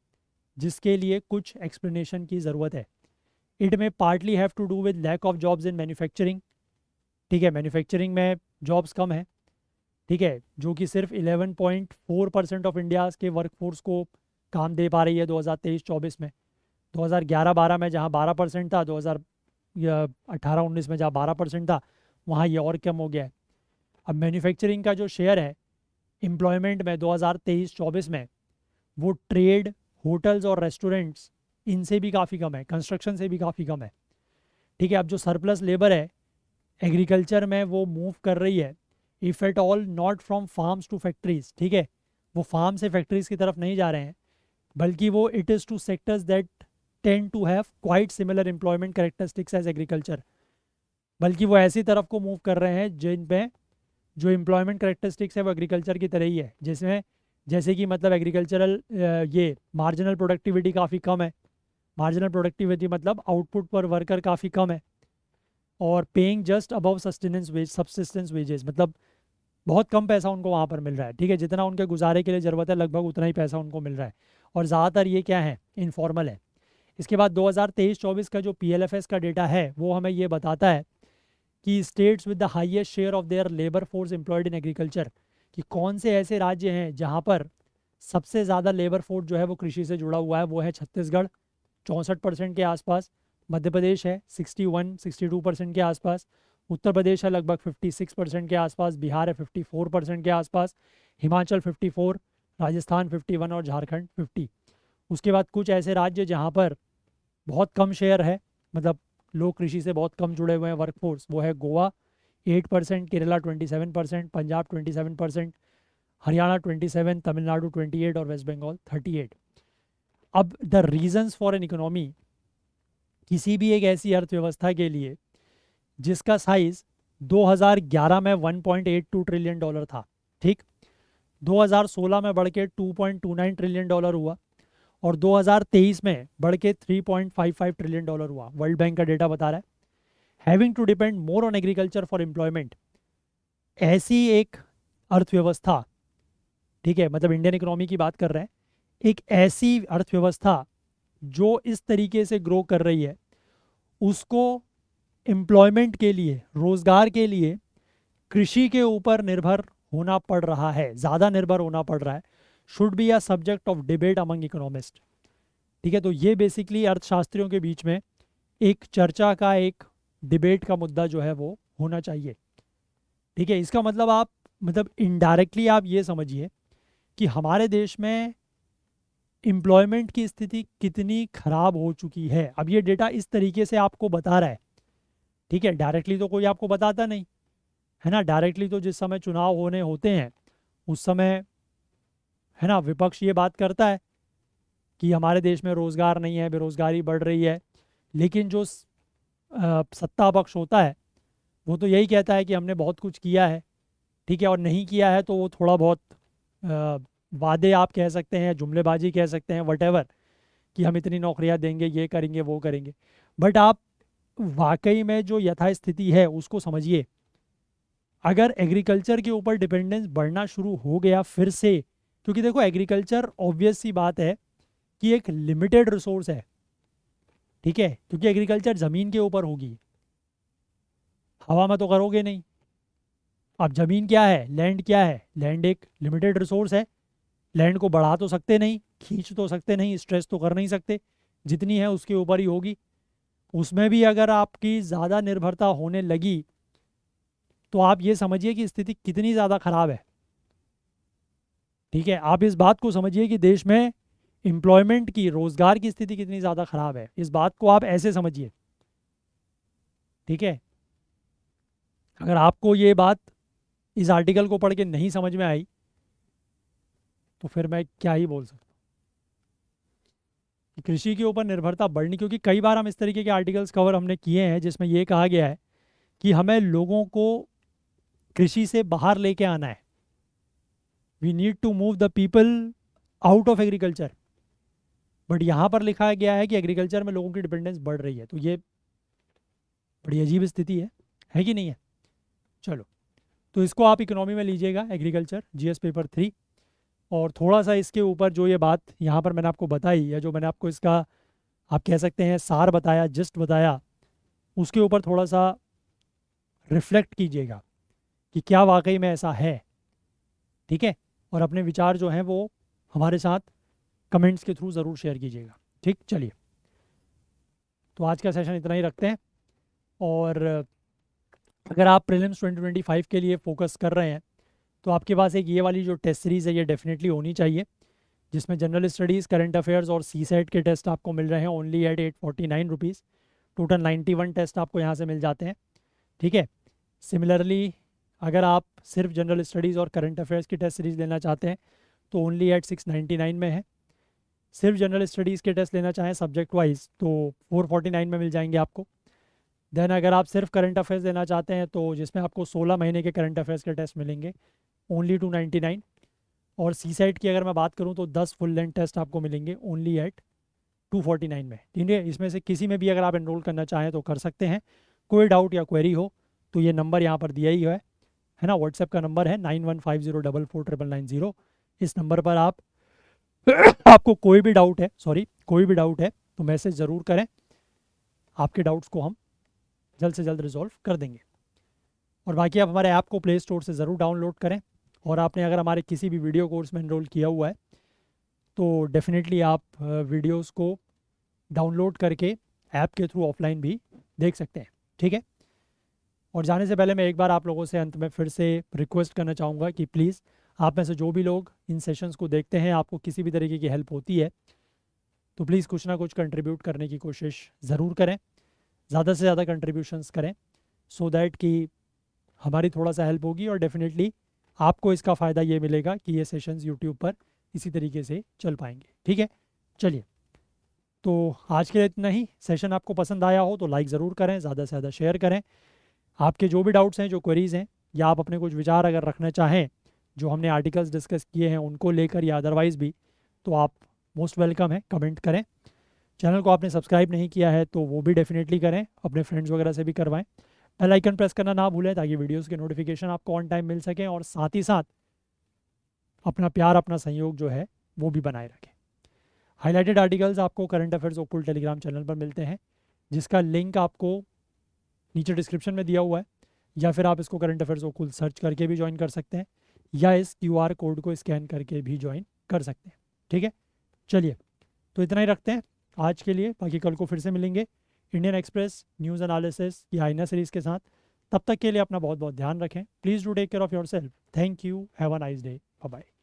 जिसके लिए कुछ एक्सप्लेनेशन की ज़रूरत है। It may partly have to do with lack of jobs in manufacturing. ठीक है, मैन्युफैक्चरिंग में जॉब्स कम है, ठीक है, जो कि सिर्फ 11.4% ऑफ इंडियाज़ के वर्कफोर्स को काम दे पा रही है 2023-24 में। 2011-12 में जहाँ 12% था, 2018-19 में जहाँ 12% था, वहाँ ये और कम हो गया है। अब मैन्युफैक्चरिंग का जो शेयर है एम्प्लॉयमेंट में 2023-24 में, वो ट्रेड, होटल्स और रेस्टोरेंट्स, इनसे भी काफ़ी कम है, कंस्ट्रक्शन से भी काफ़ी कम है। ठीक है, अब जो सरप्लस लेबर है एग्रीकल्चर में वो मूव कर रही है, if at all not from farms to factories. ठीक है, वो फार्म से फैक्ट्रीज की तरफ नहीं जा रहे हैं, बल्कि वो it is to sectors that tend to have quite similar employment characteristics as agriculture, बल्कि वो ऐसी तरफ को मूव कर रहे हैं जिन पे जो एम्प्लॉयमेंट कैरेक्टरिस्टिक्स है वो एग्रीकल्चर की तरह ही है, जिसमें जैसे कि मतलब एग्रीकल्चरल ये मार्जिनल प्रोडक्टिविटी काफ़ी कम है, मार्जिनल प्रोडक्टिविटी मतलब आउटपुट पर वर्कर काफ़ी कम है, और paying just above sustenance wage, subsistence wages, मतलब बहुत कम पैसा उनको वहाँ पर मिल रहा है। ठीक है, जितना उनके गुजारे के लिए ज़रूरत है लगभग उतना ही पैसा उनको मिल रहा है, और ज़्यादातर ये क्या है, इनफॉर्मल है। इसके बाद 2023-24 का जो PLFS का डेटा है वो हमें ये बताता है कि states with the highest share of their labour force employed in agriculture, कि कौन से ऐसे राज्य हैं जहाँ पर सबसे ज़्यादा लेबर फोर्स जो है वो कृषि से जुड़ा हुआ है। वो है छत्तीसगढ़ 64% के आसपास, मध्य प्रदेश है 61-62% के आसपास, उत्तर प्रदेश है लगभग 56% के आसपास, बिहार है 54% के आसपास, हिमाचल 54, राजस्थान 51 और झारखंड 50। उसके बाद कुछ ऐसे राज्य जहाँ पर बहुत कम शेयर है, मतलब लोग कृषि से बहुत कम जुड़े हुए हैं वर्कफोर्स, वो है गोवा 8%, केरला 27%, पंजाब 27%, हरियाणा 27, तमिलनाडु 28 और वेस्ट बंगाल 38। अब the reasons for an economy, किसी भी एक ऐसी अर्थव्यवस्था के लिए जिसका साइज 2011 में 1.82 ट्रिलियन डॉलर था, ठीक, 2016 में बढ़ के 2.29 ट्रिलियन डॉलर हुआ, और 2023 में बढ़ के 3.55 ट्रिलियन डॉलर हुआ, वर्ल्ड बैंक का डेटा बता रहा है। Having to depend more on agriculture for employment, ऐसी एक अर्थव्यवस्था, ठीक है, मतलब इंडियन इकोनॉमी की बात कर रहे हैं, एक ऐसी अर्थव्यवस्था जो इस तरीके से ग्रो कर रही है, उसको एम्प्लॉयमेंट के लिए, रोजगार के लिए कृषि के ऊपर निर्भर होना पड़ रहा है, ज़्यादा निर्भर होना पड़ रहा है, should be a subject of debate among economist. ठीक है, तो ये बेसिकली अर्थशास्त्रियों के बीच में एक चर्चा का, एक डिबेट का मुद्दा जो है वो होना चाहिए। ठीक है, इसका मतलब आप, मतलब इनडायरेक्टली आप ये समझिए कि हमारे देश में एम्प्लॉयमेंट की स्थिति कितनी खराब हो चुकी है। अब ये डेटा इस तरीके से आपको बता रहा है, ठीक है, डायरेक्टली तो कोई आपको बताता नहीं है ना। डायरेक्टली तो जिस समय चुनाव होने होते हैं उस समय, है ना, विपक्ष ये बात करता है कि हमारे देश में रोज़गार नहीं है, बेरोज़गारी बढ़ रही है, लेकिन जो सत्ता पक्ष होता है वो तो यही कहता है कि हमने बहुत कुछ किया है, ठीक है, और नहीं किया है तो वो थोड़ा बहुत अ, वादे आप कह सकते हैं, जुमलेबाजी कह सकते हैं, वटेवर, कि हम इतनी नौकरियां देंगे, ये करेंगे, वो करेंगे। बट आप वाकई में जो यथास्थिति है उसको समझिए। अगर एग्रीकल्चर के ऊपर डिपेंडेंस बढ़ना शुरू हो गया फिर से, क्योंकि देखो एग्रीकल्चर ऑब्वियस सी बात है कि एक लिमिटेड रिसोर्स है, ठीक है, क्योंकि एग्रीकल्चर ज़मीन के ऊपर होगी, हवा में तो करोगे नहीं। अब ज़मीन क्या है, लैंड क्या है, लैंड एक लिमिटेड रिसोर्स है, लैंड को बढ़ा तो सकते नहीं, खींच तो सकते नहीं, स्ट्रेस तो कर नहीं सकते, जितनी है उसके ऊपर ही होगी। उसमें भी अगर आपकी ज़्यादा निर्भरता होने लगी तो आप ये समझिए कि स्थिति कितनी ज़्यादा खराब है। ठीक है, आप इस बात को समझिए कि देश में एम्प्लॉयमेंट की, रोज़गार की स्थिति कितनी ज़्यादा खराब है, इस बात को आप ऐसे समझिए। ठीक है, अगर आपको ये बात इस आर्टिकल को पढ़ के नहीं समझ में आई तो फिर मैं क्या ही बोल सकता हूँ। कृषि के ऊपर निर्भरता बढ़नी, क्योंकि कई बार हम इस तरीके के आर्टिकल्स कवर हमने किए हैं जिसमें ये कहा गया है कि हमें लोगों को कृषि से बाहर लेके आना है, we need to move the people out of agriculture. But यहाँ पर लिखा गया है कि एग्रीकल्चर में लोगों की डिपेंडेंस बढ़ रही है, तो ये बड़ी अजीब स्थिति है कि नहीं है। चलो, तो इसको आप इकोनॉमी में लीजिएगा, एग्रीकल्चर जीएस पेपर 3, और थोड़ा सा इसके ऊपर जो ये बात यहाँ पर मैंने आपको बताई, या जो मैंने आपको इसका आप कह सकते हैं सार बताया, जस्ट बताया, उसके ऊपर थोड़ा सा रिफ्लेक्ट कीजिएगा कि क्या वाकई में ऐसा है। ठीक है, और अपने विचार जो हैं वो हमारे साथ कमेंट्स के थ्रू ज़रूर शेयर कीजिएगा। ठीक, चलिए, तो आज का सेशन इतना ही रखते हैं। और अगर आप प्रीलिम्स 2025 के लिए फोकस कर रहे हैं तो आपके पास एक ये वाली जो टेस्ट सीरीज़ है ये डेफिनेटली होनी चाहिए, जिसमें जनरल स्टडीज़, करंट अफेयर्स और CSET के टेस्ट आपको मिल रहे हैं only at 849 rupees. Total 91 test आपको यहाँ से मिल जाते हैं। ठीक है, सिमिलरली अगर आप सिर्फ जनरल स्टडीज़ और करंट अफेयर्स की टेस्ट सीरीज़ लेना चाहते हैं तो ओनली एट 699 में है। सिर्फ जनरल स्टडीज़ के टेस्ट लेना चाहें सब्जेक्ट वाइज तो 449 में मिल जाएंगे आपको। देन अगर आप सिर्फ करंट अफेयर्स लेना चाहते हैं तो जिसमें आपको 16 महीने के करंट अफेयर्स के टेस्ट मिलेंगे ओनली 299। और CSET की अगर मैं बात करूं तो 10 फुल लेंथ टेस्ट आपको मिलेंगे ओनली एट 249 में, ठीक है। इसमें से किसी में भी अगर आप एनरोल करना चाहें तो कर सकते हैं। कोई डाउट या क्वेरी हो तो ये नंबर यहाँ पर दिया ही है ना, व्हाट्सएप का नंबर है 9150449990। इस नंबर पर आप आपको कोई भी डाउट है, कोई भी डाउट है तो मैसेज ज़रूर करें, आपके डाउट्स को हम जल्द से जल्द रिजॉल्व कर देंगे। और बाकी आप हमारे ऐप को प्ले स्टोर से ज़रूर डाउनलोड करें। और आपने अगर हमारे किसी भी वीडियो कोर्स में एनरोल किया हुआ है तो डेफिनेटली आप वीडियोस को डाउनलोड करके ऐप के थ्रू ऑफलाइन भी देख सकते हैं, ठीक है। और जाने से पहले मैं एक बार आप लोगों से अंत में फिर से रिक्वेस्ट करना चाहूँगा कि प्लीज़ आप में से जो भी लोग इन सेशंस को देखते हैं, आपको किसी भी तरीके की हेल्प होती है तो प्लीज़ कुछ ना कुछ कंट्रीब्यूट करने की कोशिश ज़रूर करें, ज़्यादा से ज़्यादा कंट्रीब्यूशंस करें, सो दैट कि हमारी थोड़ा सा हेल्प होगी और डेफिनेटली आपको इसका फ़ायदा ये मिलेगा कि ये सेशंस यूट्यूब पर इसी तरीके से चल पाएंगे, ठीक है। चलिए, तो आज के लिए इतना ही। सेशन आपको पसंद आया हो तो लाइक ज़रूर करें, ज़्यादा से ज़्यादा शेयर करें। आपके जो भी डाउट्स हैं, जो क्वेरीज़ हैं, या आप अपने कुछ विचार अगर रखना चाहें जो हमने आर्टिकल्स डिस्कस किए हैं उनको लेकर या अदरवाइज़ भी, तो आप मोस्ट वेलकम है, कमेंट करें। चैनल को आपने सब्सक्राइब नहीं किया है तो वो भी डेफिनेटली करें, अपने फ्रेंड्स वगैरह से भी करवाएं। बेल आइकन प्रेस करना ना भूलें ताकि वीडियोस के नोटिफिकेशन आपको ऑन टाइम मिल सकें। और साथ ही साथ अपना प्यार, अपना सहयोग जो है वो भी बनाए रखें। हाईलाइटेड आर्टिकल्स आपको करंट अफेयर्स ओकुल टेलीग्राम चैनल पर मिलते हैं, जिसका लिंक आपको नीचे डिस्क्रिप्शन में दिया हुआ है, या फिर आप इसको करंट अफेयर्स ओकुल सर्च करके भी ज्वाइन कर सकते हैं, या इस QR कोड को स्कैन करके भी ज्वाइन कर सकते हैं, ठीक है। चलिए, तो इतना ही रखते हैं आज के लिए, बाकी कल को फिर से मिलेंगे इंडियन एक्सप्रेस न्यूज़ एनालिसिस या आईना सीरीज़ के साथ। तब तक के लिए अपना बहुत बहुत ध्यान रखें। Please do take care of yourself. Thank you, have a nice day, bye bye.